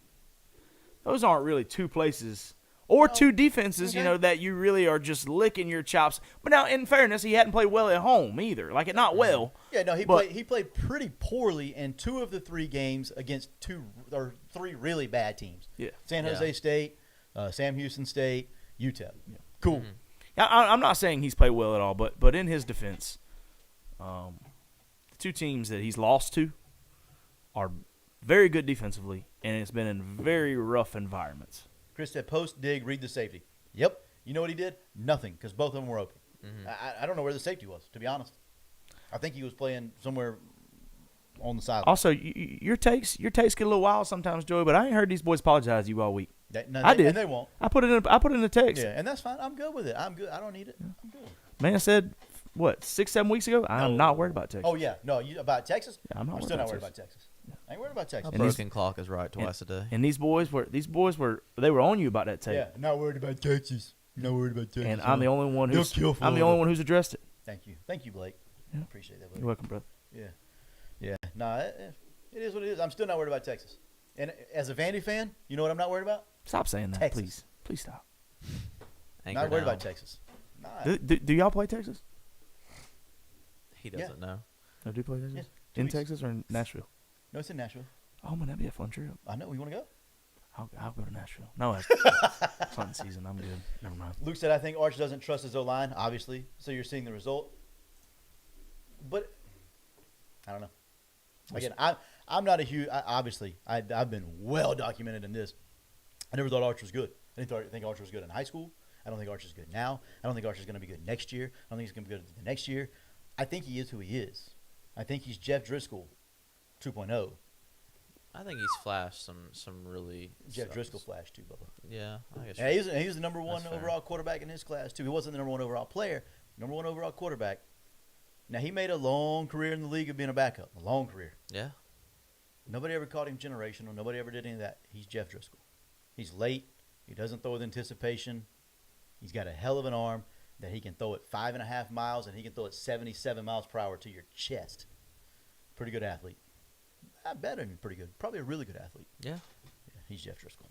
S3: those aren't really 2 places or 2 defenses,
S1: okay.
S3: that you really are just licking your chops. But now, in fairness, he hadn't played well at home either. Like, not well.
S1: Yeah, no, he
S3: But-
S1: played pretty poorly in 2 of the 3 games against 2 or 3 really bad teams.
S3: Yeah.
S1: San Jose
S2: Yeah.
S1: State, Sam Houston State, UTEP. Cool.
S3: I'm not saying he's played well at all, but in his defense, the 2 teams that he's lost to are very good defensively, and it's been in very rough environments.
S1: Chris said, post, dig, read the safety. Yep. You know what he did? Nothing, because both of them were open.
S2: Mhm.
S1: I don't know where the safety was, to be honest. I think he was playing somewhere on the sideline.
S3: Also, your takes get a little wild sometimes, Joey. But I ain't heard these boys apologize to you all week. I did.
S1: And they won't.
S3: I put it in the text.
S1: Yeah, and that's fine. I'm good with it. I'm good. I don't need it. I'm good.
S3: Man said, what, 6-7 weeks ago? I'm
S1: No.
S3: not worried about Texas.
S1: Oh, yeah. No, about Texas?
S3: Yeah, I'm not worried
S1: still
S3: about
S1: not worried
S3: Texas.
S1: about Texas. I ain't worried about Texas.
S2: A
S3: And these-
S2: broken clock is right twice a day.
S3: And these boys were they were on you about that tape.
S1: Yeah, not worried about Texas. Not worried about Texas.
S3: And I'm the only one
S1: They'll
S3: who's
S1: kill
S3: I'm the
S1: Florida.
S3: only one who's addressed it.
S1: Thank you. Thank you, Blake.
S3: Yeah.
S1: Appreciate that, buddy.
S3: You're welcome, brother.
S1: Yeah. Yeah. Nah, it is what it is. I'm still not worried about Texas. And as a Vandy fan, you know what I'm not worried about?
S3: Stop saying that,
S1: Texas.
S3: please. Please stop.
S2: Anchor
S1: Not worried
S2: down.
S1: about Texas. Nah.
S3: Do y'all play Texas?
S2: He doesn't know.
S3: No, do you play Texas?
S1: Yeah, 2
S3: In
S1: weeks.
S3: Texas or in Nashville?
S1: No, it's in Nashville.
S3: Oh man, that'd be a fun trip.
S1: I know. You want to go?
S3: I'll go to Nashville. No, it's hunting season. I'm good. Never mind.
S1: Luke said, I think Arch doesn't trust his O-line, obviously. So you're seeing the result. But I don't know. Again, I'm not a huge. Obviously, I've been well documented in this. I never thought Arch was good. I didn't think Arch was good in high school. I don't think Arch is good now. I don't think Arch is going to be good next year. I don't think he's going to be good the next year. I think he is who he is. I think he's Jeff Driscoll 2.0.
S2: I think he's flashed some really.
S1: Jeff
S2: stuff.
S1: Driscoll flashed too, Bubba.
S2: Yeah, I guess.
S1: Yeah, he was the number one
S2: That's fair.
S1: overall quarterback in his class too. He wasn't the number one overall player, number one overall quarterback. Now he made a long career in the league of being a backup, a long career.
S2: Yeah.
S1: Nobody ever called him generational. Nobody ever did any of that. He's Jeff Driscoll. He's late. He doesn't throw with anticipation. He's got a hell of an arm that he can throw at 5.5 miles, and he can throw at 77 miles per hour to your chest. Pretty good athlete. Not better than pretty good. Probably a really good athlete.
S2: Yeah.
S1: Yeah, he's Jeff Driscoll.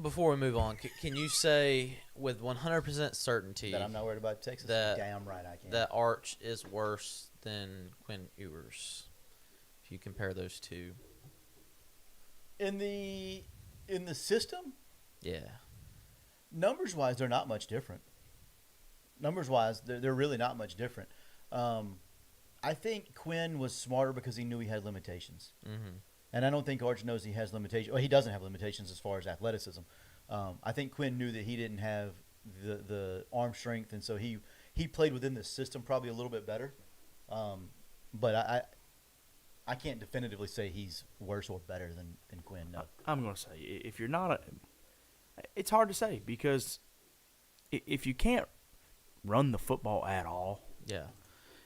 S2: Before we move on, can you say with 100% certainty
S1: That I'm not worried about Texas.
S2: That-
S1: Damn right I can.
S2: that Arch is worse than Quinn Ewers? If you compare those two.
S1: in the system,
S2: Yeah.
S1: numbers wise, they're not much different. Numbers wise, they're really not much different. I think Quinn was smarter because he knew he had limitations.
S2: Mm-hmm.
S1: And I don't think Arch knows he has limitations. Well, he doesn't have limitations as far as athleticism. I think Quinn knew that he didn't have the arm strength, and so he played within the system probably a little bit better. But I can't definitively say he's worse or better than Quinn. No.
S3: I'm going to say if you're not, it's hard to say because if you can't run the football at all,
S2: Yeah.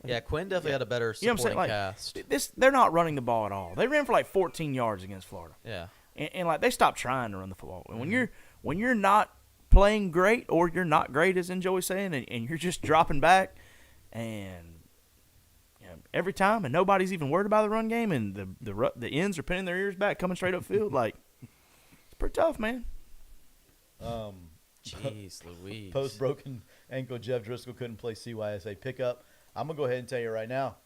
S2: Yeah, Quinn definitely
S3: Yeah.
S2: had a better
S3: You know what I'm
S2: supporting
S3: saying?
S2: cast.
S3: they're not running the ball at all. They ran for like 14 yards against Florida,
S2: Yeah.
S3: and like they stopped trying to run the football. And
S2: Mhm.
S3: when you're not playing great or you're not great, as Enjoy's saying, and you're just dropping back, and every time, and nobody's even worried about the run game, and the ends are pinning their ears back, coming straight upfield, like it's pretty tough, man.
S2: Jeez Louise.
S1: Post broken ankle, Jeff Driscoll couldn't play CYSA pickup. I'm gonna go ahead and tell you right now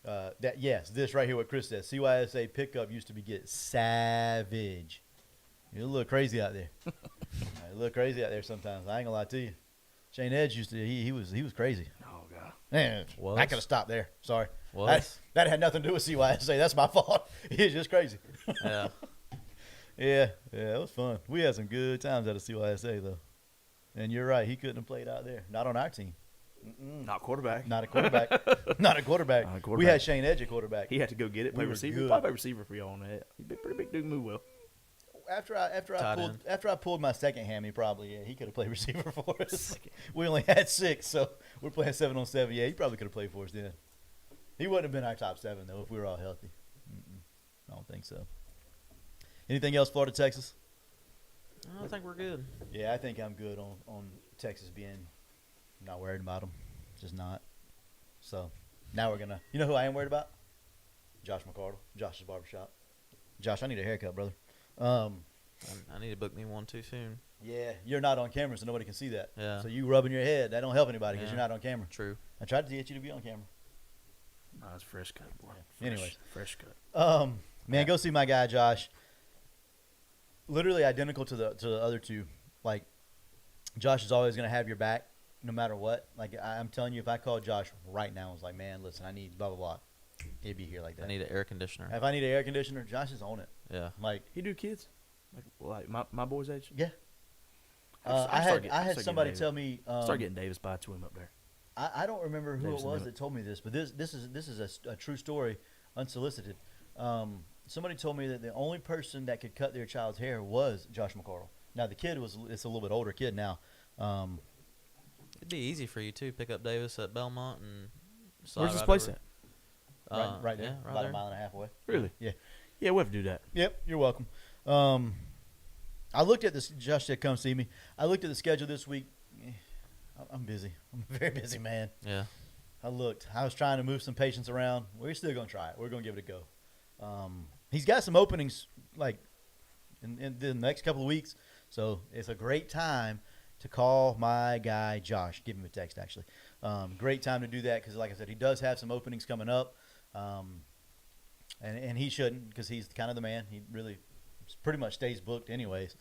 S1: that yes, this right here, what Chris says, CYSA pickup used to be get savage. You look crazy out there. You look crazy out there sometimes. I ain't gonna lie to you. Shane Edge used to he was crazy.
S3: Oh god.
S1: Man,
S2: Was?
S1: I could have stopped there. Sorry.
S2: Was?
S1: That had nothing to do with CYSA. That's my fault. He's just crazy.
S2: Yeah.
S1: Yeah, it was fun. We had some good times out of CYSA though. And you're right, he couldn't have played out there. Not on our team.
S3: Not quarterback.
S1: Not a quarterback. Not a quarterback.
S3: Not a
S1: We
S3: quarterback.
S1: had Shane Edge at quarterback.
S3: He had to go get it, play
S1: We were
S3: receiver.
S1: good.
S3: Probably play receiver for y'all on that. He's a pretty big dude, move well.
S1: After
S2: Tight
S1: I pulled my second hammy, probably he could have played receiver for us. We only had 6, so we're playing 7-on-7. Yeah, he probably could have played for us then. He wouldn't have been our top 7 though if we were all healthy. I don't think so. Anything else, Florida, Texas?
S2: I think we're good.
S1: Yeah, I think I'm good on Texas being not worried about them. Just not. So now we're gonna. You know who I am worried about? Josh McCardle, Josh's barbershop. Josh, I need a haircut, brother.
S2: I need to book me one too soon.
S1: Yeah, you're not on camera, so nobody can see that.
S2: Yeah.
S1: So you rubbing your head, that don't help anybody because
S2: Yeah.
S1: you're not on camera.
S2: True.
S1: I tried to get you to be on camera.
S3: No, it's fresh cut, boy.
S1: Yeah. Anyways.
S3: fresh cut.
S1: Man, go see my guy Josh. Literally identical to the other two. Like, Josh is always gonna have your back, no matter what. Like I'm telling you, if I called Josh right now, I was like, man, listen, I need blah blah blah. he'd be here like
S2: I
S1: that.
S2: need an air conditioner.
S1: If I need an air conditioner, Josh is on it.
S2: Yeah.
S1: Like,
S3: He do kids, like my boy's age.
S1: yeah.
S3: I
S1: I had somebody tell me.
S3: Start getting Davis by to him up there.
S1: I don't remember who
S3: Davis
S1: it was
S3: knew it.
S1: that told me this, but this is a true story, unsolicited. Somebody told me that the only person that could cut their child's hair was Josh McCardle. Now the kid it's a little bit older kid now.
S2: It'd be easy for you too. Pick up Davis at Belmont and. slide
S3: Where's this
S2: right
S3: place
S2: over.
S1: Right, right there,
S2: Yeah, right
S1: about
S2: there.
S1: a mile and a half away.
S3: Really?
S1: Yeah.
S3: Yeah, we have to do that.
S1: Yep, you're welcome. I looked at this. Josh said, "Come see me." I looked at the schedule this week. I'm busy. I'm a very busy man.
S2: Yeah.
S1: I looked. I was trying to move some patients around. We're still gonna try it. We're gonna give it a go. He's got some openings like in the next couple of weeks, so it's a great time to call my guy Josh. Give him a text actually. Great time to do that because, like I said, he does have some openings coming up, and he shouldn't because he's kind of the man. He really pretty much stays booked anyways,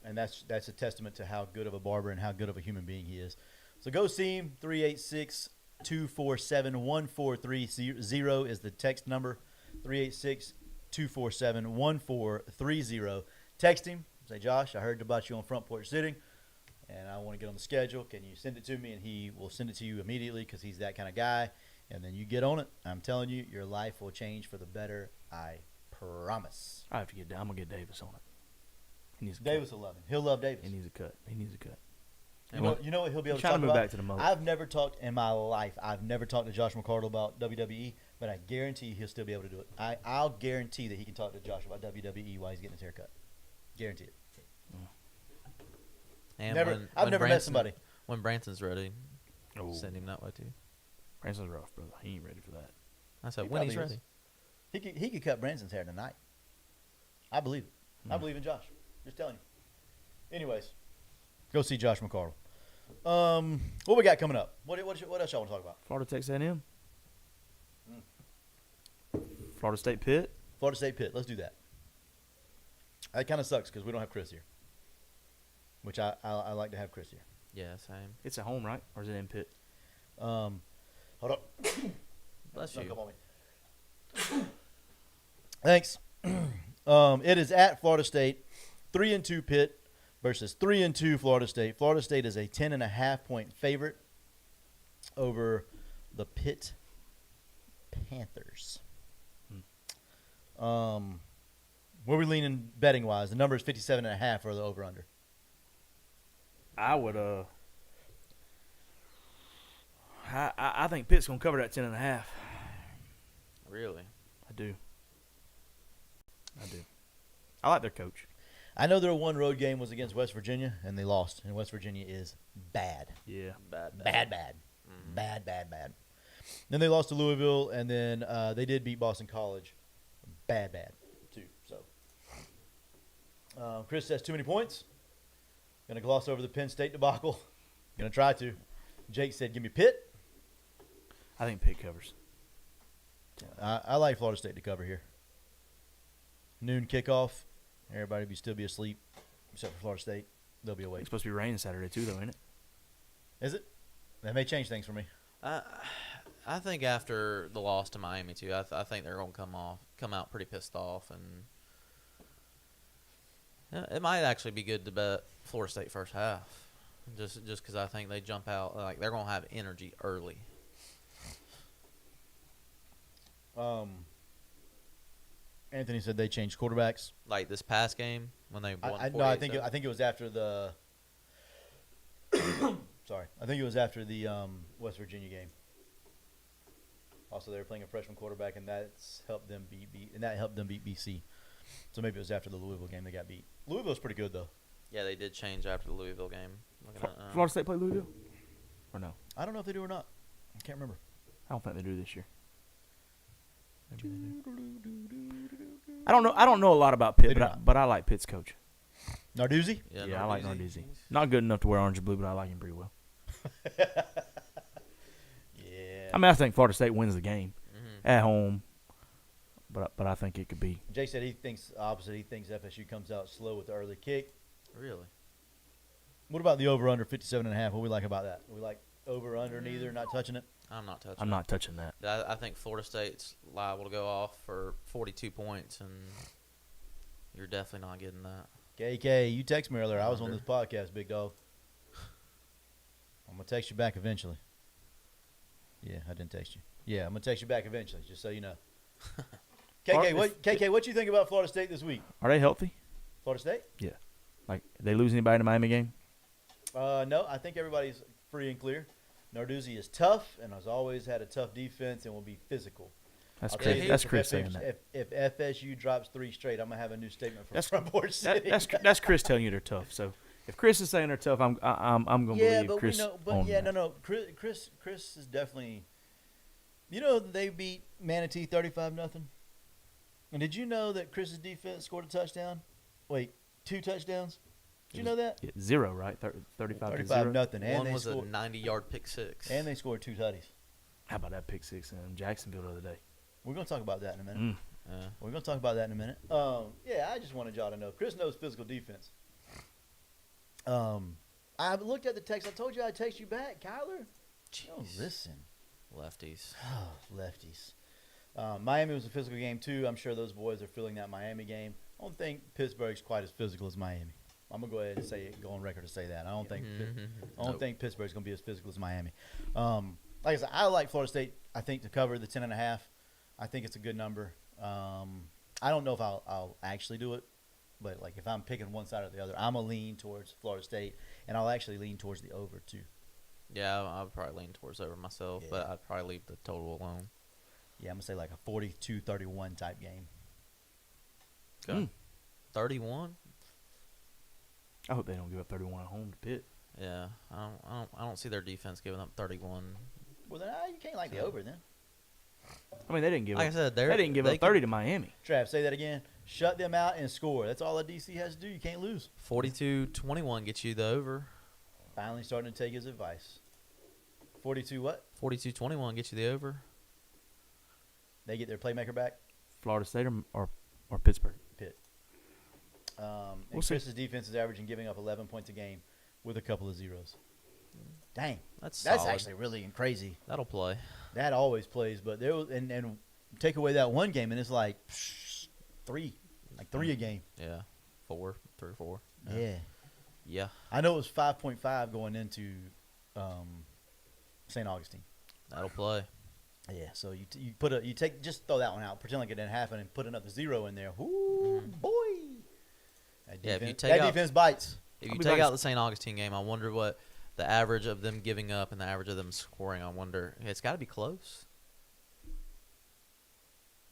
S1: and that's a testament to how good of a barber and how good of a human being he is. So go see him. 386-247-1430 is the text number. 386-247-1430. Text him. Say, Josh, I heard about you on Front Porch Sitting, and I want to get on the schedule. Can you send it to me? And he will send it to you immediately because he's that kind of guy. And then you get on it. I'm telling you, your life will change for the better. I promise.
S3: I have to get. I'm gonna get Davis on it. He needs a
S1: Davis will love him. He'll love Davis.
S3: cut. He needs a cut. He needs a cut.
S1: You know what he'll be able to
S3: Trying
S1: talk
S3: to move
S1: about?
S3: back to the moat.
S1: I've never talked in my life. I've never talked to Josh McCardle about WWE, but I guarantee you he'll still be able to do it. I'll guarantee that he can talk to Josh about WWE while he's getting his haircut. Guarantee it.
S2: And
S1: Never-
S2: when,
S1: I've
S2: when
S1: never met
S2: Branson-
S1: somebody.
S2: When Branson's ready,
S3: Oh,
S2: send him that way too.
S3: Branson's rough, brother. He ain't ready for that.
S2: I said
S1: He
S2: when he's
S1: probably is.
S2: ready.
S1: He could cut Branson's hair tonight. I believe it. I believe in Josh. Just telling you. Anyways, go see Josh McCardle. What we got coming up? What else y'all want to talk about?
S3: Florida Texas A&M. Florida State Pitt.
S1: Florida State Pitt. Let's do that. That kind of sucks because we don't have Chris here, which I like to have Chris here.
S2: Yeah, same.
S3: It's at home, right? Or is it in Pitt?
S1: Hold up.
S2: Bless
S1: Don't
S2: you.
S1: come on me. Thanks. It is at Florida State, 3-2 Pitt versus 3-2 Florida State. Florida State is a 10.5-point favorite over the Pitt Panthers. Where we leaning betting wise? The number is 57.5 for the over under.
S3: I would. I think Pitt's gonna cover that 10.5.
S2: Really?
S3: I do. I like their coach.
S1: I know their one road game was against West Virginia and they lost. And West Virginia is bad.
S3: Yeah.
S1: Bad.
S2: Mhm.
S1: Bad. Then they lost to Louisville, and then they did beat Boston College. Bad, too. So, Chris says too many points. Going to gloss over the Penn State debacle. Going to try to. Jake said, give me Pitt.
S3: I think Pitt covers.
S1: I like Florida State to cover here. Noon kickoff. Everybody still be asleep, except for Florida State. They'll be awake.
S3: It's supposed to be raining Saturday too, though, ain't it?
S1: Is it? That may change things for me.
S2: I think after the loss to Miami too, I think they're gonna come out pretty pissed off, and it might actually be good to bet Florida State first half, just because I think they jump out like they're gonna have energy early.
S1: Anthony said they changed quarterbacks.
S2: Like this past game when they won.
S1: No, I
S2: 48-7.
S1: think it was after the. Sorry, I think it was after the West Virginia game. Also, they were playing a freshman quarterback, and that's helped them beat BC. So maybe it was after the Louisville game they got beat. Louisville's pretty good though.
S2: Yeah, they did change after the Louisville game. Looking at,
S3: Florida State play Louisville? Or no?
S1: I don't know if they do or not. I can't remember.
S3: I don't think they do this year. Maybe they do. I don't know a lot about
S1: They
S3: Pitt,
S1: do
S3: but
S1: not.
S3: but I like Pitt's coach.
S1: Narduzzi?
S3: Yeah, I like Narduzzi. Not good enough to wear orange and blue, but I like him pretty well.
S1: Yeah.
S3: I mean, I think Florida State wins the game
S2: Mhm.
S3: at home, but I think it could be.
S1: Jay said he thinks opposite. He thinks FSU comes out slow with the early kick.
S2: Really?
S1: What about the over under 57.5? What do we like about that? We like over under neither, not touching it.
S2: I'm not touching.
S3: I'm not touching that.
S2: I think Florida State's liable to go off for 42 points, and you're definitely not getting that.
S1: KK, you text me earlier. I was on
S2: Under.
S1: this podcast, big dog. I'm gonna text you back eventually. Yeah, I didn't text you. Yeah, I'm gonna text you back eventually, just so you know. KK, what you think about Florida State this week?
S3: Are they healthy?
S1: Florida State?
S3: Like, they lose anybody in the Miami game?
S1: No, I think everybody's free and clear. Narduzzi is tough and has always had a tough defense and will be physical.
S3: That's
S1: I'll tell
S3: Chris.
S1: you
S3: That's
S1: this,
S3: Chris saying that.
S1: If FSU drops 3 straight, I'm gonna have a new statement from
S3: That's-
S1: Front Porch City.
S3: That's Chris telling you they're tough. So if Chris is saying they're tough, I'm gonna
S1: yeah,
S3: believe
S1: but
S3: Chris.
S1: we know. But
S3: on
S1: yeah,
S3: that.
S1: no. Chris is definitely. You know they beat Manatee 35-0. And did you know that Chris's defense scored a touchdown? Wait, 2 touchdowns? Did you know that?
S3: Yeah, 0, right? 35 to 0.
S1: 35-0. And
S2: One
S1: they
S2: was a
S1: scored.
S2: 90-yard pick six.
S1: And they scored 2 tutties.
S3: How about that pick six in Jacksonville the other day?
S1: We're gonna talk about that in a minute.
S3: Mm.
S2: Yeah.
S1: We're gonna talk about that in a minute. Yeah, I just wanted y'all to know. Chris knows physical defense. I looked at the text. I told you I'd text you back, Kyler. Oh,
S2: Jeez.
S1: listen.
S2: Lefties.
S1: Lefties. Miami was a physical game too. I'm sure those boys are feeling that Miami game. I don't think Pittsburgh's quite as physical as Miami. I'm gonna go ahead and say it, go on record to say that. I don't think
S2: Nope.
S1: think Pittsburgh's gonna be as physical as Miami. Like I said, I like Florida State. I think to cover the 10.5. I think it's a good number. I don't know if I'll actually do it, but like if I'm picking one side or the other, I'm gonna lean towards Florida State, and I'll actually lean towards the over too.
S2: Yeah, I would probably lean towards over myself, but I'd probably leave the total alone.
S1: Yeah, I'm gonna say like a 42-31 type game.
S2: Okay.
S3: Mm.
S2: 31.
S3: I hope they don't give up 31 at home to Pitt.
S2: Yeah, I don't see their defense giving up 31.
S1: Well, then you can't like the over then.
S3: I mean, they didn't give
S2: Like I
S3: up.
S2: said,
S3: They didn't give up 30 to Miami.
S1: Trav, say that again. Shut them out and score. That's all a DC has to do. You can't lose.
S2: 42-21 gets you the over.
S1: Finally starting to take his advice. 42 what?
S2: 42-21 gets you the over.
S1: They get their playmaker back?
S3: Florida State or Pittsburgh.
S1: Pitt.
S3: We'll
S1: And
S3: see.
S1: Chris's defense is averaging giving up 11 points a game with a couple of zeros. Dang.
S2: That's
S1: That's
S2: solid.
S1: actually really crazy.
S2: That'll play.
S1: That always plays, but there was, and take away that one game and it's like 3 a game.
S2: Yeah, 3 or 4.
S1: Yeah.
S2: Yeah.
S1: I know it was 5.5 going into St. Augustine.
S2: That'll play.
S1: Yeah, so you just throw that one out, pretend like it didn't happen, and put another 0 in there. Ooh, boy! That
S2: Yeah, if
S1: defense,
S2: you take
S1: that
S2: out-
S1: defense bites.
S2: If
S3: I'll
S2: you
S3: be
S2: take
S3: honest.
S2: out the St. Augustine game, I wonder what the average of them giving up and the average of them scoring. I wonder. It's got to be close.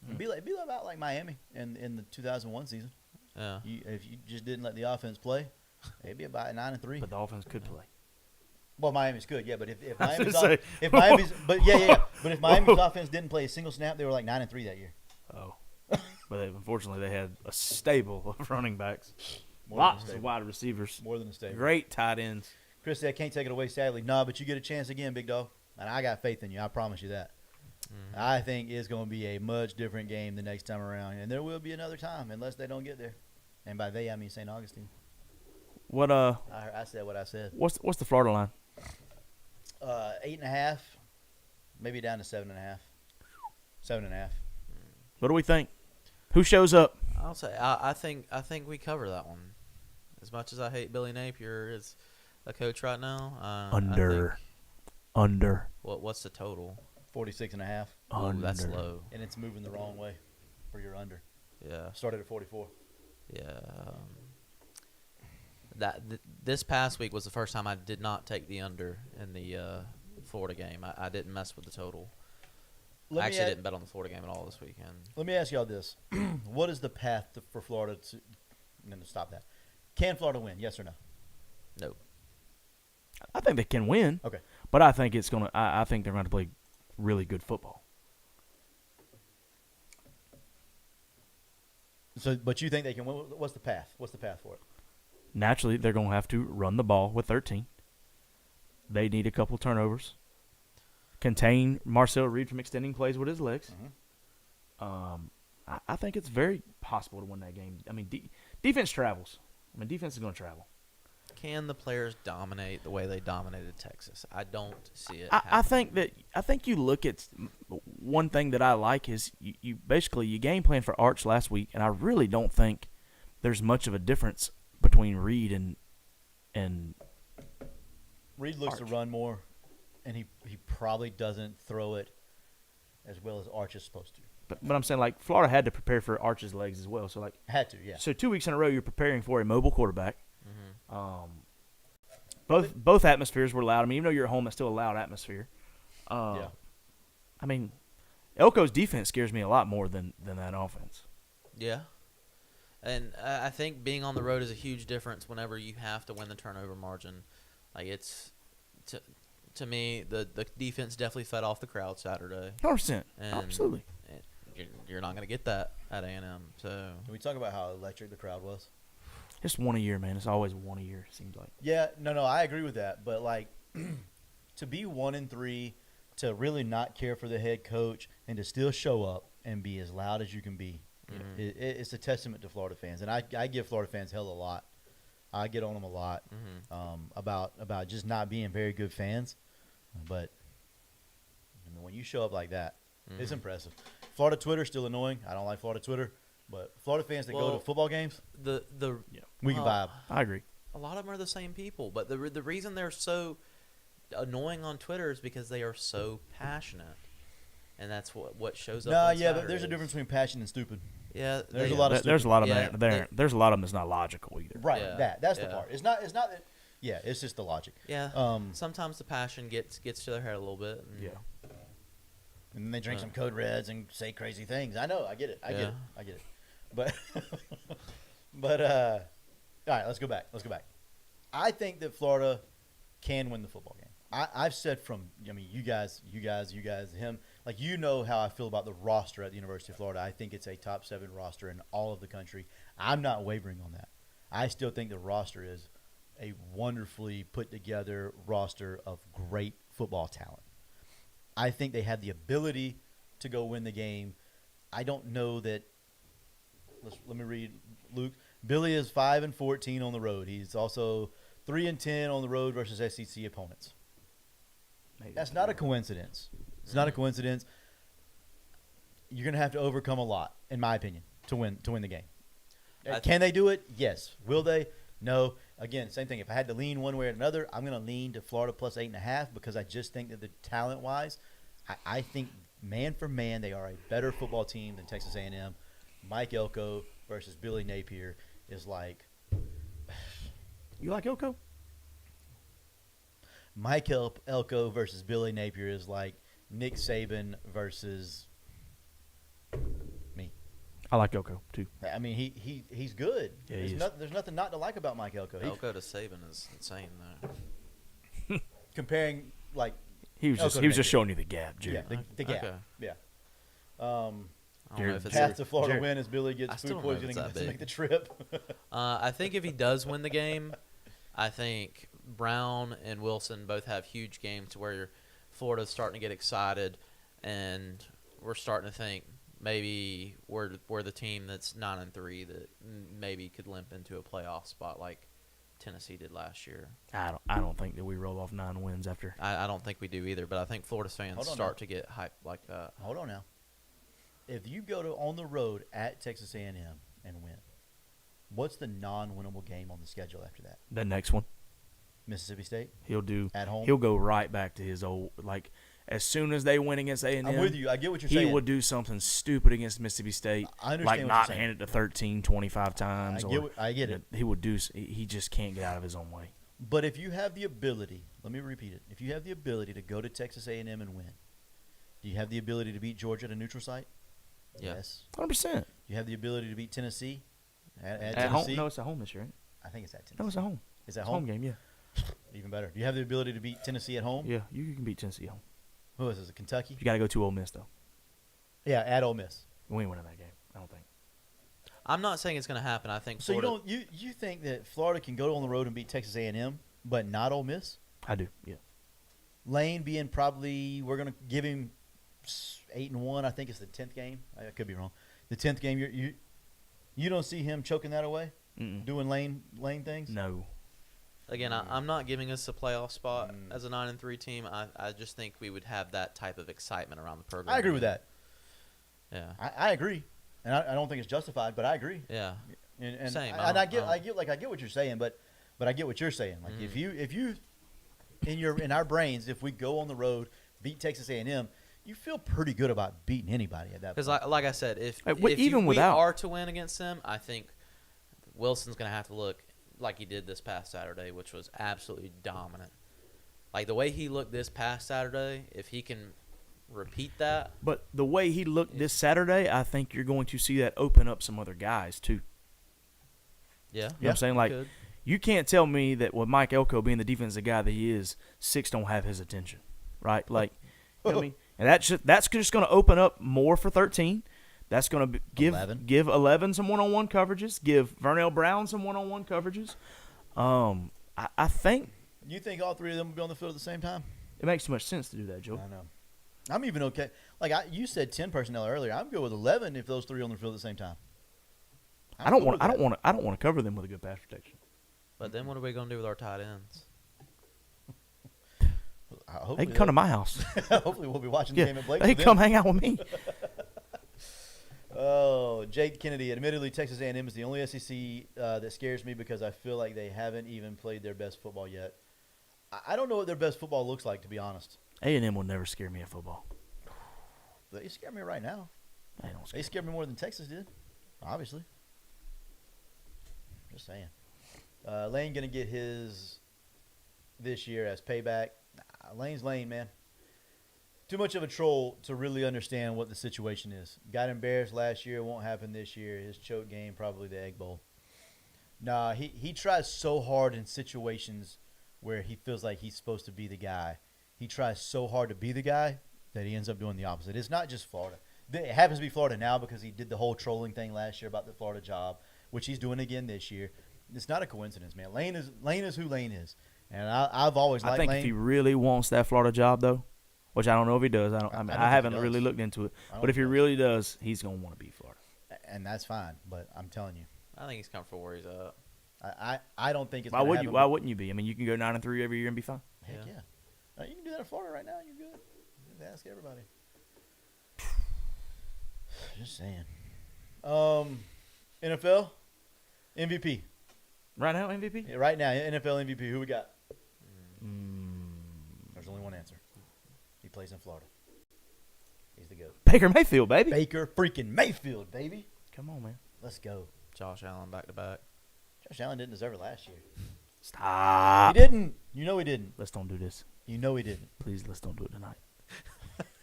S1: It'd be about like Miami in the 2001 season.
S2: Yeah.
S1: If you just didn't let the offense play, it'd be about 9-3.
S3: But the offense could play.
S1: Well, Miami's good, yeah, but if
S3: I was
S1: Miami's
S3: gonna say-
S1: if Miami's but if Miami's offense didn't play a single snap, they were like 9-3 that year.
S3: Oh. But unfortunately, they had a stable of running backs.
S1: More than a
S3: Lots of
S1: stable.
S3: wide receivers.
S1: More than a stable.
S3: Great tight ends.
S1: Chris said, "Can't take it away, sadly." No, but you get a chance again, big dog, and I got faith in you. I promise you that. I think it's going to be a much different game the next time around, and there will be another time unless they don't get there. And by they, I mean St. Augustine.
S3: What
S1: I said what I said.
S3: what's the Florida line?
S1: 8.5, maybe down to 7.5. 7.5.
S3: What do we think? Who shows up?
S2: I'll say I think we cover that one. As much as I hate Billy Napier as a coach right now, I think,
S3: Under.
S2: what's the total?
S1: 46.5,
S2: Oh, that's
S3: Under.
S2: low.
S1: and it's moving the wrong way for your under.
S2: Yeah.
S1: Started at 44.
S2: Yeah. This past week was the first time I did not take the under in the Florida game. I didn't mess with the total. I actually didn't bet on the Florida game at all this weekend.
S1: Let me ask y'all this: what is the path for Florida to? No, stop that. Can Florida win? Yes or no?
S2: Nope.
S3: I think they can win.
S1: Okay.
S3: But I think I think they're going to play really good football.
S1: So, but you think they can win? What's the path? What's the path for it?
S3: Naturally, they're going to have to run the ball with 13. They need a couple turnovers. Contain Marcel Reed from extending plays with his legs. I think it's very possible to win that game. I mean, defense travels. I mean, defense is going to travel.
S2: can the players dominate the way they dominated Texas? I don't see it.
S3: I think you look at one thing that I like is you basically you game plan for Arch last week, and I really don't think there's much of a difference between Reed and
S1: Reed looks to
S3: Arch.
S1: run more, and he probably doesn't throw it as well as Arch is supposed to.
S3: but I'm saying like Florida had to prepare for Arch's legs as well. So like
S1: Had to, yeah.
S3: so 2 weeks in a row you're preparing for a mobile quarterback.
S2: Mm-hmm.
S3: Both atmospheres were loud. I mean, even though you're at home, it's still a loud atmosphere.
S1: Yeah.
S3: I mean, Elko's defense scares me a lot more than that offense.
S2: Yeah. And I think being on the road is a huge difference whenever you have to win the turnover margin. Like it's to me the defense definitely fed off the crowd Saturday.
S3: 100%.
S2: And
S3: Absolutely.
S2: You're not going to get that at A&M. So
S1: Can we talk about how electric the crowd was?
S3: Just one a year, man. It's always one a year, it seems like.
S1: Yeah, no, I agree with that. But like, to be 1-3, to really not care for the head coach, and to still show up and be as loud as you can be, it's a testament to Florida fans. And I give Florida fans hell a lot. I get on them a lot about just not being very good fans. But I mean, when you show up like that, it's impressive. Florida Twitter still annoying. I don't like Florida Twitter, but Florida fans that go
S2: Well,
S1: to football games,
S2: the
S1: we can
S2: well,
S1: vibe.
S3: I agree.
S2: a lot of them are the same people, but the reason they're so annoying on Twitter is because they are so passionate, and that's what shows up.
S1: Nah,
S2: on
S1: yeah, but there's a
S2: Saturdays.
S1: difference between passion and stupid.
S2: Yeah,
S1: There's a lot of
S3: There's a lot of
S2: Yeah,
S3: them. There's a lot of them that's not logical either.
S1: Right,
S2: Yeah,
S1: that's the
S2: yeah.
S1: part. It's not that. Yeah, it's just the logic.
S2: Yeah. Sometimes the passion gets to their head a little bit. And
S3: Yeah.
S1: And then they drink some Code Reds and say crazy things. I know, I get it. I get it. But all right, let's go back. I think that Florida can win the football game. I've said you guys, him, like, you know how I feel about the roster at the University of Florida. I think it's a top 7 roster in all of the country. I'm not wavering on that. I still think the roster is a wonderfully put together roster of great football talent. I think they had the ability to go win the game. I don't know that. Let me read Luke. Billy is 5-14 on the road. He's also 3-10 on the road versus SEC opponents. That's not a coincidence. It's not a coincidence. You're going to have to overcome a lot, in my opinion, to win the game. Can they do it? Yes. Will they? No. Again, same thing. If I had to lean one way or another, I'm going to lean to Florida plus 8.5 because I just think that the talent-wise, I think man for man they are a better football team than Texas A&M. Mike Elko versus Billy Napier is like
S3: You like Elko?
S1: Mike Elko versus Billy Napier is like Nick Saban versus me.
S3: I like Elko too.
S1: I mean, he's good.
S3: Yeah, he is.
S1: There's nothing not to like about Mike Elko.
S2: Elko to Saban is insane though.
S1: Comparing like
S3: He was
S1: Elko
S3: just
S1: to
S3: showing you the gap, Jared.
S1: yeah, the gap.
S2: Okay.
S1: Yeah.
S2: I don't know if it's
S1: Path to Florida
S3: Jared.
S1: win as Billy
S2: I
S1: gets
S2: still
S1: food
S2: don't know if it's
S1: poisoning
S2: that
S1: to
S2: big.
S1: make the trip.
S2: I think if he does win the game, I think Brown and Wilson both have huge games to where Florida's starting to get excited, and we're starting to think maybe we're the team that's 9-3 that maybe could limp into a playoff spot like Tennessee did last year.
S3: I don't think that we roll off 9 wins after.
S2: I don't think we do either, but I think Florida fans
S1: Hold on
S2: start
S1: now.
S2: to get hyped like that.
S1: Hold on now. If you go to on the road at Texas A&M and win, what's the non-winnable game on the schedule after that?
S3: The next one,
S1: Mississippi State
S3: he'll do.
S1: at home.
S3: He'll go right back to his old like. As soon as they win against A&M,
S1: I'm with you. I get what you're
S3: he
S1: saying.
S3: would do something stupid against Mississippi State,
S1: I understand
S3: like
S1: what you're
S3: not
S1: saying.
S3: hand it to 13 25 times.
S1: I get it.
S3: He would do. He just can't get out of his own way.
S1: But if you have the ability, let me repeat it. If you have the ability to go to Texas A&M and win, do you have the ability to beat Georgia at a neutral site?
S2: Yeah.
S1: Yes.
S3: 100%.
S1: You have the ability to beat Tennessee at
S3: At
S1: Tennessee.
S3: home? No, it's at home this year. Ain't it?
S1: I think it's at Tennessee.
S3: No, it's at home.
S1: Is that
S3: It's a
S1: home?
S3: home game. Yeah.
S1: Even better. Do you have the ability to beat Tennessee at home?
S3: Yeah, you can beat Tennessee at home.
S1: Who is this? Is it Kentucky?
S3: You got to go to Ole Miss though.
S1: Yeah, at Ole Miss.
S3: We ain't winning that game. I don't think.
S2: I'm not saying it's going to happen. I think
S1: So
S2: Florida,
S1: you think that Florida can go on the road and beat Texas A&M, but not Ole Miss?
S3: I do. Yeah.
S1: Lane being probably, we're gonna give him 8-1. I think it's the 10th game. I could be wrong. The 10th game. You don't see him choking that away,
S3: Mm-mm.
S1: doing Lane things.
S3: No.
S2: Again, I'm not giving us a playoff spot
S1: Mm.
S2: as a 9-3 team. I just think we would have that type of excitement around the program.
S1: I agree with that.
S2: Yeah.
S1: I agree, and I don't think it's justified, but I agree.
S2: Yeah.
S1: And
S2: Same.
S1: I get what you're saying, but I get what you're saying. Like if you in our brains, if we go on the road, beat Texas A&M, you feel pretty good about beating anybody at that
S2: Because,
S1: point.
S2: like I said, if
S3: even
S2: we
S3: without-
S2: are to win against them, I think Wilson's going to have to look like he did this past Saturday, which was absolutely dominant. Like the way he looked this past Saturday, if he can repeat that,
S3: But the way he looked this Saturday, I think you're going to see that open up some other guys too.
S2: yeah.
S3: You know what I'm saying? Like,
S2: Could.
S3: you can't tell me that with Mike Elko being the defensive guy that he is, 6 don't have his attention, right? Like, you know what I mean? And that's just going to open up more for 13. That's going to give 11 some one-on-one coverages, give Vernell Brown some one-on-one coverages. I think
S1: You think all three of them will be on the field at the same time?
S3: it makes too much sense to do that, Joe.
S1: I know. I'm even okay. Like you said, 10 personnel earlier. I'm good with 11 if those three on the field at the same time.
S3: I don't want to cover them with a good pass protection.
S2: But then what are we going to do with our tight ends?
S3: They can come to my house.
S1: Hopefully, we'll be watching the
S3: Yeah,
S1: game at Blake's.
S3: they
S1: with
S3: can come
S1: them.
S3: hang out with me.
S1: Oh, Jake Kennedy. Admittedly, Texas A&M is the only SEC that scares me because I feel like they haven't even played their best football yet. I don't know what their best football looks like, to be honest.
S3: A&M will never scare me at football.
S1: They scare me right now.
S3: They don't scare
S1: They scared me more than Texas did, obviously. Just saying. Lane going to get his this year as payback. Nah, Lane's Lane, man. Too much of a troll to really understand what the situation is. Got embarrassed last year. Won't happen this year. His choke game, probably the Egg Bowl. Nah, he tries so hard in situations where he feels like he's supposed to be the guy. He tries so hard to be the guy that he ends up doing the opposite. It's not just Florida. It happens to be Florida now because he did the whole trolling thing last year about the Florida job, which he's doing again this year. It's not a coincidence, man. Lane is who Lane is, and I've always liked
S3: I think
S1: Lane.
S3: if he really wants that Florida job, though, which I don't know if he does. I
S1: don't think
S3: I
S1: he
S3: haven't
S1: does.
S3: really looked into it.
S1: I don't
S3: But if he
S1: think he
S3: really does, he's gonna want to be Florida.
S1: and that's fine. But I'm telling you,
S2: I think he's comfortable where he's at.
S1: I don't think it's.
S3: Why
S1: gonna
S3: would
S1: have
S3: you?
S1: him-
S3: Why wouldn't you be? I mean, you can go 9-3 every year and be fine.
S1: Heck
S2: Yeah.
S1: yeah. You can do that in Florida right now. You're good. Just ask everybody. Just saying. NFL MVP.
S3: Right now, MVP.
S1: Yeah, right now, NFL MVP. Who we got?
S3: Mm.
S1: There's only one answer. He plays in Florida. He's the GOAT.
S3: Baker Mayfield, baby.
S1: Baker freaking Mayfield, baby.
S3: Come on, man.
S1: Let's go.
S2: Josh Allen back to back.
S1: Josh Allen didn't deserve it last year.
S3: Stop.
S1: He didn't. You know he didn't.
S3: Let's don't do this.
S1: You know he didn't.
S3: Please, let's don't do it tonight.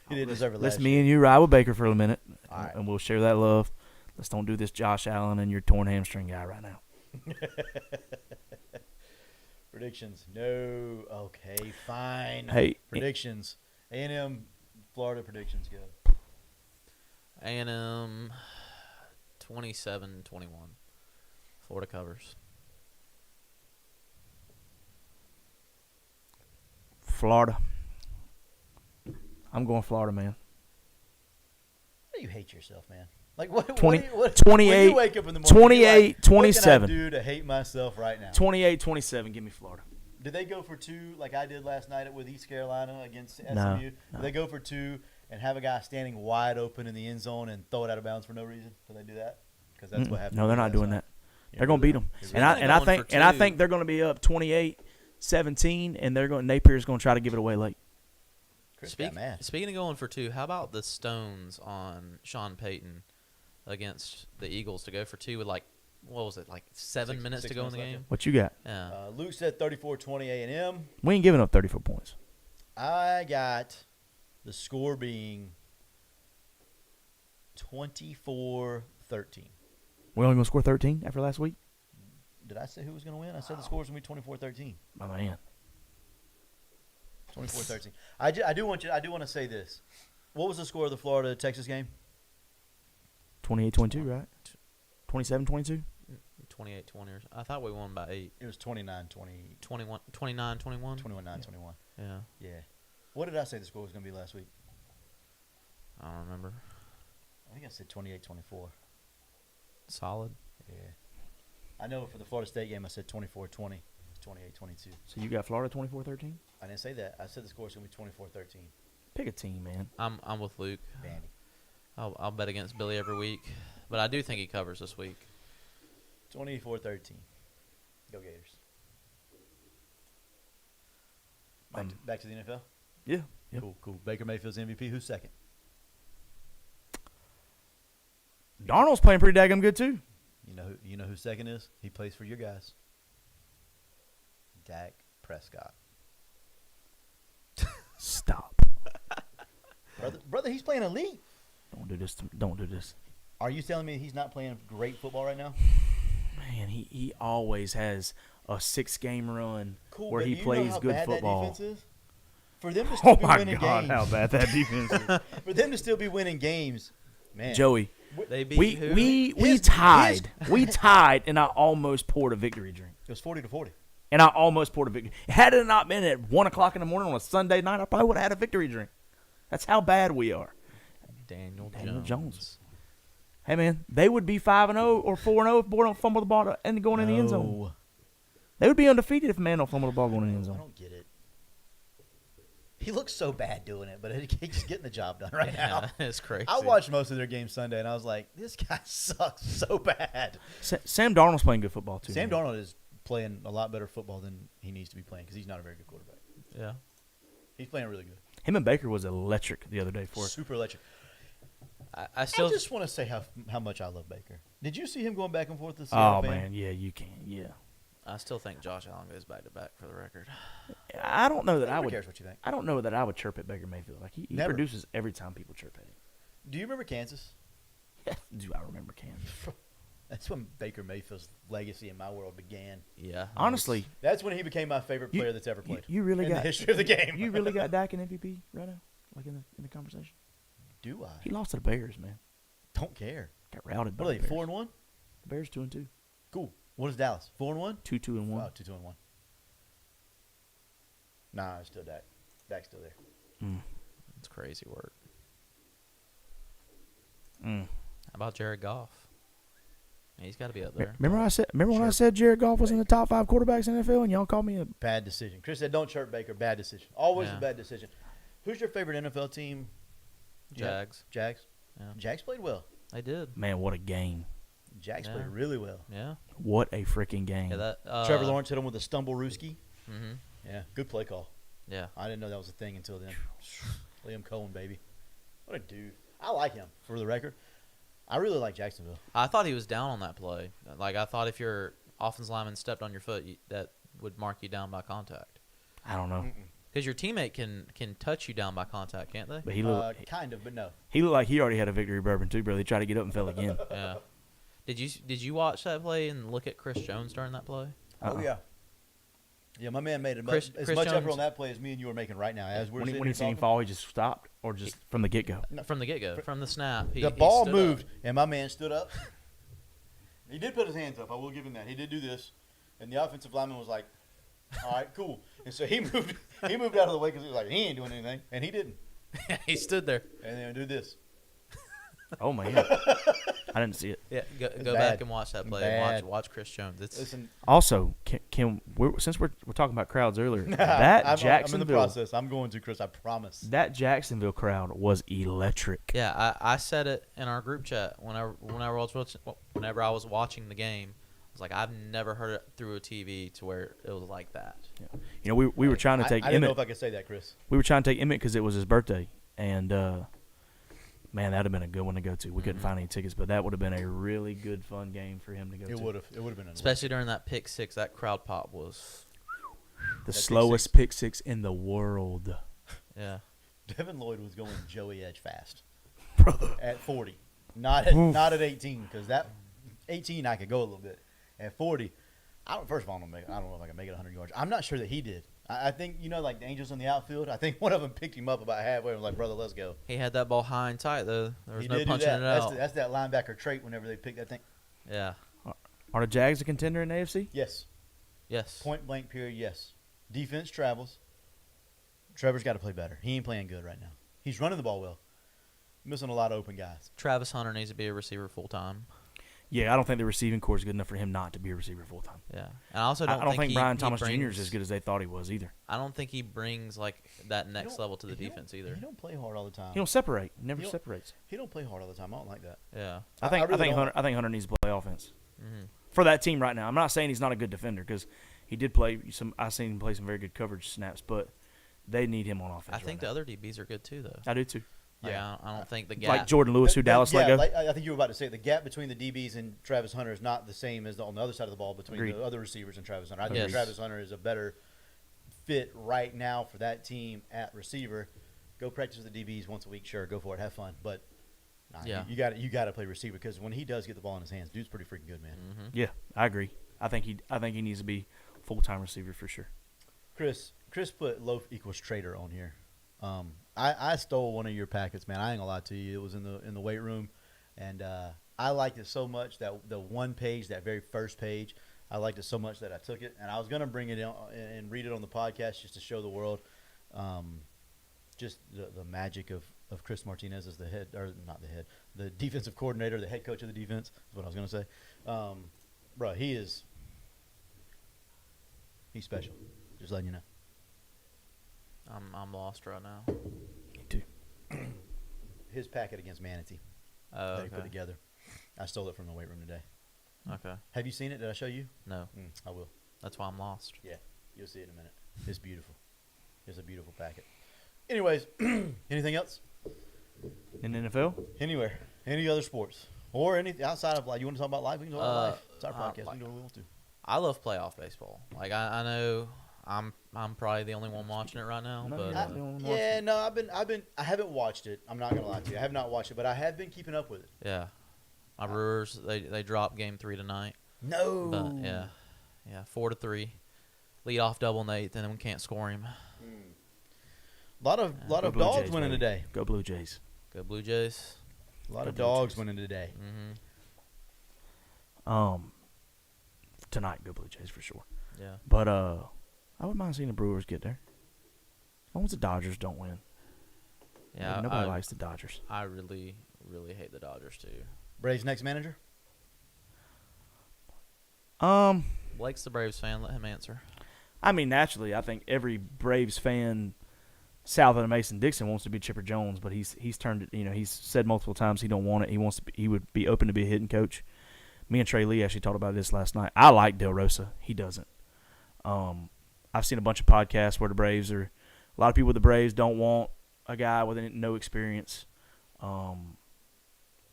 S1: He didn't deserve it
S3: Let's
S1: last
S3: me
S1: year.
S3: and you ride with Baker for a minute,
S1: All right.
S3: and we'll share that love. Let's don't do this Josh Allen and your torn hamstring guy right now.
S1: Predictions. No. Okay, fine.
S3: Hey,
S1: Predictions. A&M, Florida predictions. Go.
S2: A&M 27-21. Florida covers.
S3: Florida. I'm going Florida, man.
S1: Why do you hate yourself, man? Like what?
S3: 20
S1: what
S3: 28
S1: when you wake up in the morning, you're like,
S3: 27.
S1: What can I do to hate myself right now?
S3: 28-27. Give me Florida.
S1: Did they go for two like I did last night with East Carolina against SMU?
S3: No,
S1: Did
S3: no.
S1: they go for two and have a guy standing wide open in the end zone and throw it out of bounds for no reason? Did they do that? Because that's what happened.
S3: No, they're not doing that. They're going to beat them.
S1: You're
S3: And
S1: right.
S3: I
S2: Going
S3: think
S2: for
S3: I
S2: two.
S3: think they're going to be up 28-17, and Napier's going to try to give it away late.
S1: Chris got mad.
S2: Speaking of going for two, how about the Stones on Sean Payton against the Eagles to go for two with what was it, 7 minutes
S1: six
S2: to go in the
S1: minutes
S2: game?
S3: What you got?
S2: Yeah.
S1: Luke said 34-20 A&M.
S3: We ain't giving up 34 points.
S1: I got the score being 24-13.
S3: We only going to score 13 after last week?
S1: Did I say who was going to win? I said the score was going to be 24-13.
S3: My man.
S1: 24-13. I do want to say this. What was the score of the Florida Texas game?
S3: 28-22, right? 27-22?
S2: 28-20. I thought we won by 8.
S1: It was 29-20.
S2: 29-21.
S1: 21-9-21.
S2: Yeah.
S1: Yeah. What did I say the score was going to be last week?
S2: I don't remember.
S1: I think I said 28-24.
S2: Solid.
S1: Yeah. I know for the Florida State game I said 24-20. It's 28-22.
S3: So you got Florida 24-13?
S1: I didn't say that. I said the score's going to be 24-13.
S3: Pick a team, man.
S2: I'm with Luke.
S1: Vandy.
S2: I'll bet against Billy every week, but I do think he covers this week.
S1: 24-13. Go Gators. Back to the NFL?
S3: Yeah. Yep.
S1: Cool. Baker Mayfield's MVP. Who's second?
S3: Darnold's playing pretty daggum good too.
S1: You know who second is? He plays for your guys. Dak Prescott.
S3: Stop.
S1: Brother, he's playing elite.
S3: Don't do this. Don't do this.
S1: Are you telling me he's not playing great football right now?
S3: Man, he always has a 6-game run
S1: Cool,
S3: where
S1: but
S3: he
S1: do you
S3: plays
S1: know how
S3: good
S1: bad
S3: football.
S1: That defense is? For them to still
S3: Oh
S1: be
S3: my
S1: winning
S3: God,
S1: games.
S3: how bad that defense is.
S1: For them to still be winning games, man.
S3: Joey,
S2: They beat
S3: we
S2: who?
S3: we
S1: His-
S3: tied. We tied, and I almost poured a victory drink.
S1: It was 40-40.
S3: And I almost poured a victory. Had it not been at 1 o'clock in the morning on a Sunday night, I probably would have had a victory drink. That's how bad we are.
S2: Daniel
S3: Jones.
S2: Jones.
S3: Hey man, they would be 5-0 or 4-0 if Boyd don't fumble the ball and going in the end zone.
S1: No.
S3: They would be undefeated if a man don't fumble the ball going in the end
S1: I
S3: zone.
S1: don't get it. He looks so bad doing it, but he's getting the job done right now.
S2: Yeah, it's crazy.
S1: I watched most of their games Sunday, and I was like, this guy sucks so bad.
S3: Sam Darnold's playing good football too.
S1: Sam
S3: man.
S1: Darnold is playing a lot better football than he needs to be playing because he's not a very good quarterback.
S2: Yeah.
S1: He's playing really good.
S3: Him and Baker was electric the other day for it.
S1: Super electric.
S2: I
S1: I
S2: still
S1: just want to say how much I love Baker. Did you see him going back and forth this
S3: Oh
S1: fan?
S3: man, yeah, you can, yeah.
S2: I still think Josh Allen goes back to back for the record.
S3: I don't know that I
S1: Nobody
S3: would.
S1: cares what you think.
S3: I don't know that I would chirp at Baker Mayfield. Like he
S1: Never.
S3: produces every time people chirp at him.
S1: Do you remember Kansas?
S3: Do I remember Kansas?
S1: That's when Baker Mayfield's legacy in my world began.
S2: Yeah.
S3: Honestly,
S1: That's when he became my favorite
S3: You-
S1: player that's ever played.
S3: you really
S1: in
S3: got
S1: the history of the game.
S3: you really got Dak in MVP right now, like in the conversation.
S1: Do I?
S3: He lost to the Bears, man.
S1: Don't care.
S3: Got routed by
S1: What are
S3: the
S1: they?
S3: Bears.
S1: 4-1.
S3: The Bears 2-2,
S1: Cool. What is Dallas? 4-1.
S3: 2-2-1.
S1: Wow, 2-2-1. Nah, it's still Dak. Dak's still there.
S2: It's crazy work.
S3: Mm.
S2: How about Jared Goff? He's got to be up there.
S3: Remember I said. Remember when I
S1: Sure.
S3: said Jared Goff was in the top 5 quarterbacks in the NFL, and y'all called me a.
S1: Bad decision. Chris said, "Don't chirp Baker." Bad decision. Always
S2: Yeah.
S1: a bad decision. Who's your favorite NFL team?
S2: Jags.
S1: Jags.
S2: Yeah.
S1: Jags played well.
S2: They did.
S3: Man, what a game!
S1: Jags
S2: Yeah.
S1: played really well.
S2: Yeah.
S3: What a freaking game!
S2: Yeah. That.
S1: Trevor Lawrence hit him with a stumble rooski.
S2: Mm-hmm.
S1: Yeah, good play call.
S2: Yeah.
S1: I didn't know that was a thing until then. Liam Cohen, baby. What a dude. I like him, for the record. I really like Jacksonville.
S2: I thought he was down on that play. Like I thought if your offensive lineman stepped on your foot, that would mark you down by contact.
S3: I don't know,
S2: Because your teammate can touch you down by contact, can't they?
S3: but he looked
S1: Kind of, but no.
S3: he looked like he already had a victory bourbon too, brother. He tried to get up and fell again.
S2: Yeah. Did you watch that play and look at Chris Jones during that play?
S1: Oh, yeah. Yeah, my man made
S2: Chris
S1: as much effort
S2: Jones-
S1: on that play as me and you are making right now. As we're
S3: When he
S1: sitting
S3: seen him
S1: here
S3: fall, he just stopped, or just from the get go.
S2: From the get go, from the snap.
S1: talking,
S2: He
S1: the ball
S2: stood
S1: moved,
S2: up.
S1: and my man stood up. He did put his hands up. I will give him that. He did do this, and the offensive lineman was like, "All right, cool." And so he moved. He moved out of the way because he was like, "He ain't doing anything," and he didn't.
S2: He stood there.
S1: And then do this.
S3: Oh man, I didn't see it.
S2: Yeah, go
S1: It's
S2: back
S1: bad.
S2: and watch that play.
S1: Bad.
S2: And watch Chris Jones. It's
S1: Listen,
S3: Also, since we're talking about crowds earlier,
S1: I'm in the
S3: Jacksonville
S1: process. I'm going to, Chris. I promise.
S3: that Jacksonville crowd was electric.
S2: yeah. I said it in our group chat whenever I was watching the game. I was like, I've never heard it through a TV to where it was like that.
S3: You know, we were trying to take
S1: I didn't know
S3: Emmett.
S1: if I could say that, Chris.
S3: We were trying to take Emmett because it was his birthday, and man, that'd have been a good one to go to. We couldn't find any tickets, but that would have been a really good, fun game for him to go
S1: It
S3: to.
S1: would have. It would have been.
S2: Especially during that pick six, that crowd pop was,
S3: The
S1: pick
S3: slowest pick six in the world,
S2: yeah.
S1: Devin Lloyd was going Joey Edge fast
S3: brother.
S1: at 40, not at 18, because that 18 I could go a little bit. At 40, first of all, I don't know if I can make it 100 yards. I'm not sure that he did. I think like the Angels in the outfield. I think one of them picked him up about halfway and was like, "Brother, let's go."
S2: He had that ball high and tight though. There was
S1: He
S2: no
S1: did do
S2: punching
S1: that.
S2: it
S1: That's,
S2: out.
S1: that's that linebacker trait. Whenever they pick that thing,
S2: Yeah.
S3: Are the Jags a contender in the AFC?
S1: yes,
S2: Yes.
S1: point blank period, yes. Defense travels. Trevor's got to play better. He ain't playing good right now. He's running the ball well, missing a lot of open guys.
S2: Travis Hunter needs to be a receiver full time.
S3: Yeah, I don't think the receiving core is good enough for him not to be a receiver full time.
S2: Yeah, and I also don't.
S3: I don't think
S2: he-
S3: Brian
S2: he
S3: Thomas Jr. is
S2: brings-
S3: as good as they thought he was either.
S2: I don't think he brings like that next
S1: don't-
S2: level to the
S1: he don't-
S2: defense either.
S1: He don't play hard all the time.
S3: He don't separate. He never
S1: You don't-
S3: separates.
S1: He don't play hard all the time. I don't like that.
S2: Yeah.
S3: I think
S1: really don't.
S3: Hunter needs to play offense
S2: hmm
S3: for that team right now. I'm not saying he's not a good defender because he did play some. I seen him play some very good coverage snaps, but they need him on offense.
S2: I think the other DBs are good too, though.
S3: I do too.
S2: Like,
S1: Yeah.
S2: I don't think the gap.
S3: Like Jordan Lewis, who Dallas let go.
S1: Like, I think you were about to say the gap between the DBs and Travis Hunter is not the same as on the other side of the ball between
S3: Agreed.
S1: the other receivers and Travis Hunter. I think
S2: Yes.
S1: Travis Hunter is a better fit right now for that team at receiver. Go practice with the DBs once a week, sure, go for it, have fun. But nah,
S2: Yeah.
S1: you got to play receiver because when he does get the ball in his hands, dude's pretty freaking good, man.
S2: Mhm.
S3: Yeah, I agree. I think he needs to be full time receiver for sure.
S1: Chris put loaf equals trader on here. I stole one of your packets, man. I ain't gonna lie to you. It was in the weight room, and I liked it so much that the one page, that very first page, I liked it so much that I took it, and I was gonna bring it in and read it on the podcast just to show the world, just the magic of Chris Martinez as the head, or not the head, the defensive coordinator, the head coach of the defense. Is what I was gonna say. Bro, he's special. Just letting you know.
S2: I'm lost right now.
S3: Me too.
S1: His packet against Manatee
S2: Oh,
S1: that he put
S2: okay.
S1: together. I stole it from the weight room today.
S2: Okay.
S1: Have you seen it? Did I show you?
S2: No,
S1: I will.
S2: that's why I'm lost.
S1: You'll see it in a minute. It's beautiful. It's a beautiful packet. Anyways, anything else?
S3: In the NFL,
S1: Anywhere? Any other sports? Or anything outside of life? You want to talk about life? We can talk about life. It's our podcast. We can do what we want to.
S2: I love playoff baseball. Like I know I'm probably the only one watching it right now,
S3: No,
S2: but
S3: you're not the only one
S1: Yeah,
S3: watching.
S1: no, I haven't watched it. I'm not gonna lie to you. I have not watched it, but I have been keeping up with it.
S2: yeah, my Brewers they dropped Game 3 tonight.
S1: No.
S2: But yeah, 4-3, lead off double in the eighth, and then we can't score him.
S1: A lot of
S3: Go Blue
S1: dogs
S3: Jays,
S1: winning
S3: baby.
S1: today.
S3: Go Blue Jays.
S2: Go Blue Jays.
S1: A lot
S3: Go
S1: of
S3: Blue
S1: dogs
S3: Jays.
S1: winning today.
S2: Mm-hmm.
S3: Tonight, go Blue Jays for sure.
S2: Yeah.
S3: But I wouldn't mind seeing the Brewers get there. As long as the Dodgers don't win.
S2: Yeah.
S3: Nobody likes the Dodgers.
S2: I really hate the Dodgers too.
S1: Braves next manager?
S2: Blake's the Braves fan. Let him answer.
S3: I mean, naturally, I think every Braves fan south of Mason-Dixon wants to be Chipper Jones, but he's turned it. You know, he's said multiple times he don't want it. He wants to. He would be open to be a hitting coach. Me and Trey Lee actually talked about this last night. I like Del Rosa. He doesn't. I've seen a bunch of podcasts where the Braves are. A lot of people with the Braves don't want a guy with no experience.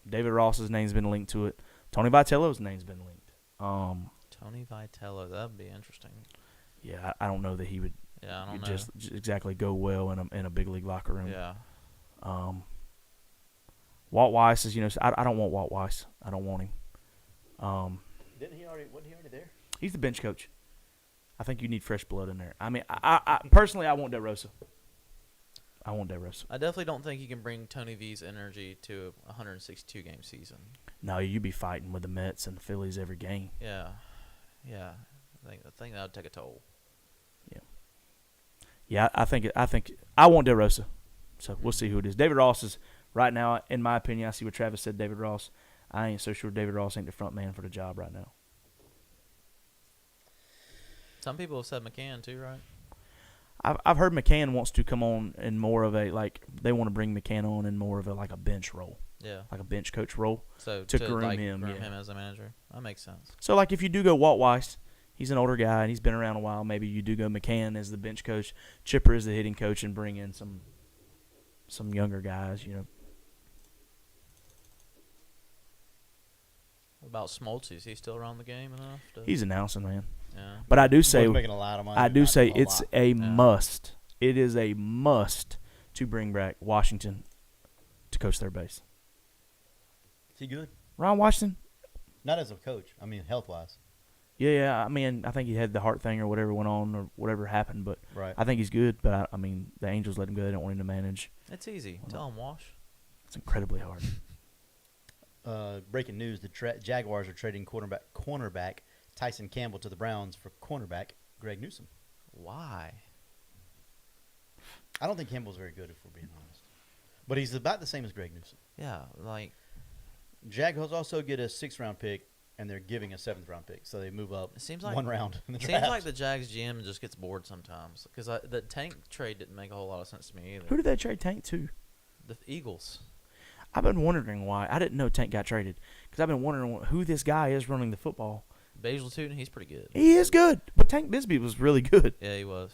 S3: David Ross's name's been linked to it. Tony Vitello's name's been linked.
S2: Tony Vitello. That'd be interesting.
S3: Yeah, I don't know that he would
S2: Yeah, I don't know.
S3: just exactly go well in a big league locker room.
S2: Yeah.
S3: Walt Weiss is, I don't want Walt Weiss. I don't want him.
S1: Wasn't he already there?
S3: He's the bench coach. I think you need fresh blood in there. I mean, I personally, I want Del Rosa. I want Del Rosa.
S2: I definitely don't think you can bring Tony V's energy to a 162 game season.
S3: No, you'd be fighting with the Mets and the Phillies every game.
S2: Yeah. Yeah. I think that would take a toll.
S3: Yeah, I think I want Del Rosa. So we'll see who it is. David Ross is right now, in my opinion. I see what Travis said. David Ross. I ain't so sure David Ross ain't the front man for the job right now.
S2: Some people have said McCann too, right?
S3: I've heard McCann wants to come on in more of a they want to bring McCann on in more of a bench role,
S2: Yeah.
S3: like a bench coach role.
S2: So
S3: To groom
S2: like,
S3: him,
S2: groom
S3: yeah.
S2: him as a manager. That makes sense.
S3: So if you do go Walt Weiss, he's an older guy and he's been around a while. Maybe you do go McCann as the bench coach, Chipper as the hitting coach, and bring in some younger guys.
S2: What about Smoltz? Is he still around the game enough?
S3: He's announcing, man.
S2: Yeah.
S3: But I do say
S1: Making a lot of money.
S3: I do
S1: not
S3: say
S1: a
S3: it's
S1: lot.
S3: a
S2: Yeah.
S3: must. It is a must to bring back Washington to coach third base.
S1: Is he good?
S3: Ron Washington.
S1: Not as a coach. I mean, health wise.
S3: Yeah. I mean, I think he had the heart thing or whatever went on or whatever happened, but
S1: Right.
S3: I think he's good. But I mean, the Angels let him go. They don't want him to manage.
S2: It's easy. Tell him Wash.
S3: It's incredibly hard.
S1: Breaking news: the Jaguars are trading cornerback Tyson Campbell to the Browns for cornerback Greg Newsome.
S2: Why?
S1: I don't think Campbell's very good, if we're being honest. But he's about the same as Greg Newsome.
S2: Yeah, like
S1: Jaguars also get a 6th-round pick, and they're giving a 7th-round pick, so they move up
S2: It seems like
S1: 1 round in the
S2: Seems
S1: draft.
S2: like the Jags GM just gets bored sometimes because the Tank trade didn't make a whole lot of sense to me either.
S3: Who did they trade Tank to?
S2: The Eagles.
S3: I've been wondering why. I didn't know Tank got traded because I've been wondering who this guy is running the football.
S2: Basil Tootin, he's pretty good.
S3: He is good, but Tank Bisbee was really good.
S2: Yeah, he was.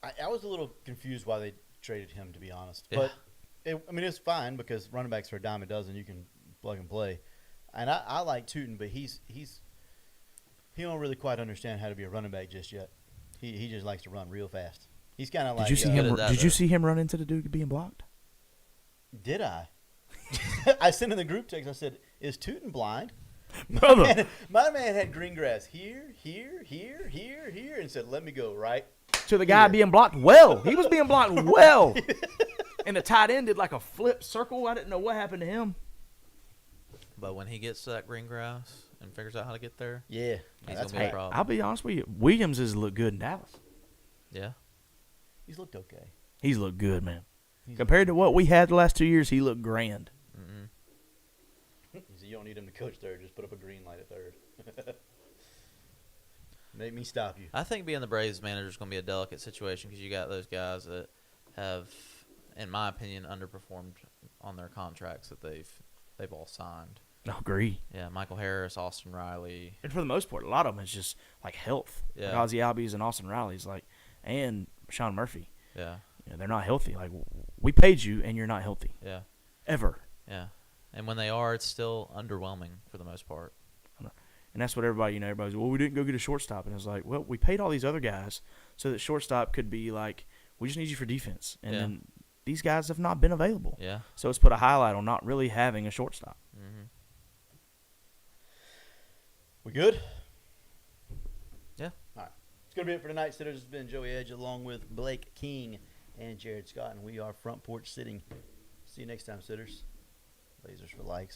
S1: I was a little confused why they traded him, to be honest.
S2: Yeah.
S1: But, it's fine because running backs are a dime a dozen. You can plug and play. And I like Tootin, but he don't really quite understand how to be a running back just yet. He just likes to run real fast. He's kind of like.
S3: Did you see
S2: good
S3: him?
S2: at that,
S3: Did you
S2: though.
S3: see him run into the dude being blocked?
S1: Did I? I sent in the group text. I said, "Is Tootin blind?"
S3: Brother,
S1: My man had green grass here, and said, "Let me go right."
S3: to the guy being blocked well. He was being blocked well. And the tight end did like a flip circle. I didn't know what happened to him.
S2: But when he gets to that green grass and figures out how to get there,
S1: Yeah,
S2: He's
S1: that's
S2: gonna be a
S1: right.
S2: problem.
S3: I'll be honest with you. Williams has looked good in Dallas.
S2: yeah.
S1: He's looked okay.
S3: He's looked good, man.
S1: He's
S3: Compared to what we had the last 2 years, he looked grand.
S2: Mm-mm.
S1: You don't need him to coach third. Just put up a green light at third. Make me stop you.
S2: I think being the Braves manager is going to be a delicate situation because you got those guys that have, in my opinion, underperformed on their contracts that they've all signed.
S3: I agree.
S2: Yeah, Michael Harris, Austin Riley.
S3: And for the most part, a lot of them is just like health.
S2: Yeah.
S3: Like Ozzie Albies and Austin Riley's and Sean Murphy.
S2: Yeah,
S3: They're not healthy. Like, we paid you and you're not healthy.
S2: yeah,
S3: Ever.
S2: yeah. And when they are, it's still underwhelming for the most part.
S3: And that's what everybody's, well, we didn't go get a shortstop. And it's like, well, we paid all these other guys so that shortstop could be like, we just need you for defense. And
S2: Yeah.
S3: then these guys have not been available.
S2: Yeah.
S3: So it's put a highlight on not really having a shortstop.
S2: Mm-hmm.
S1: We good?
S2: Yeah.
S1: All right. It's going to be it for tonight, sitters. It's been Joey Edge along with Blake King and Jared Scott, and we are Front Porch Sitting. See you next time, sitters. Lasers for likes.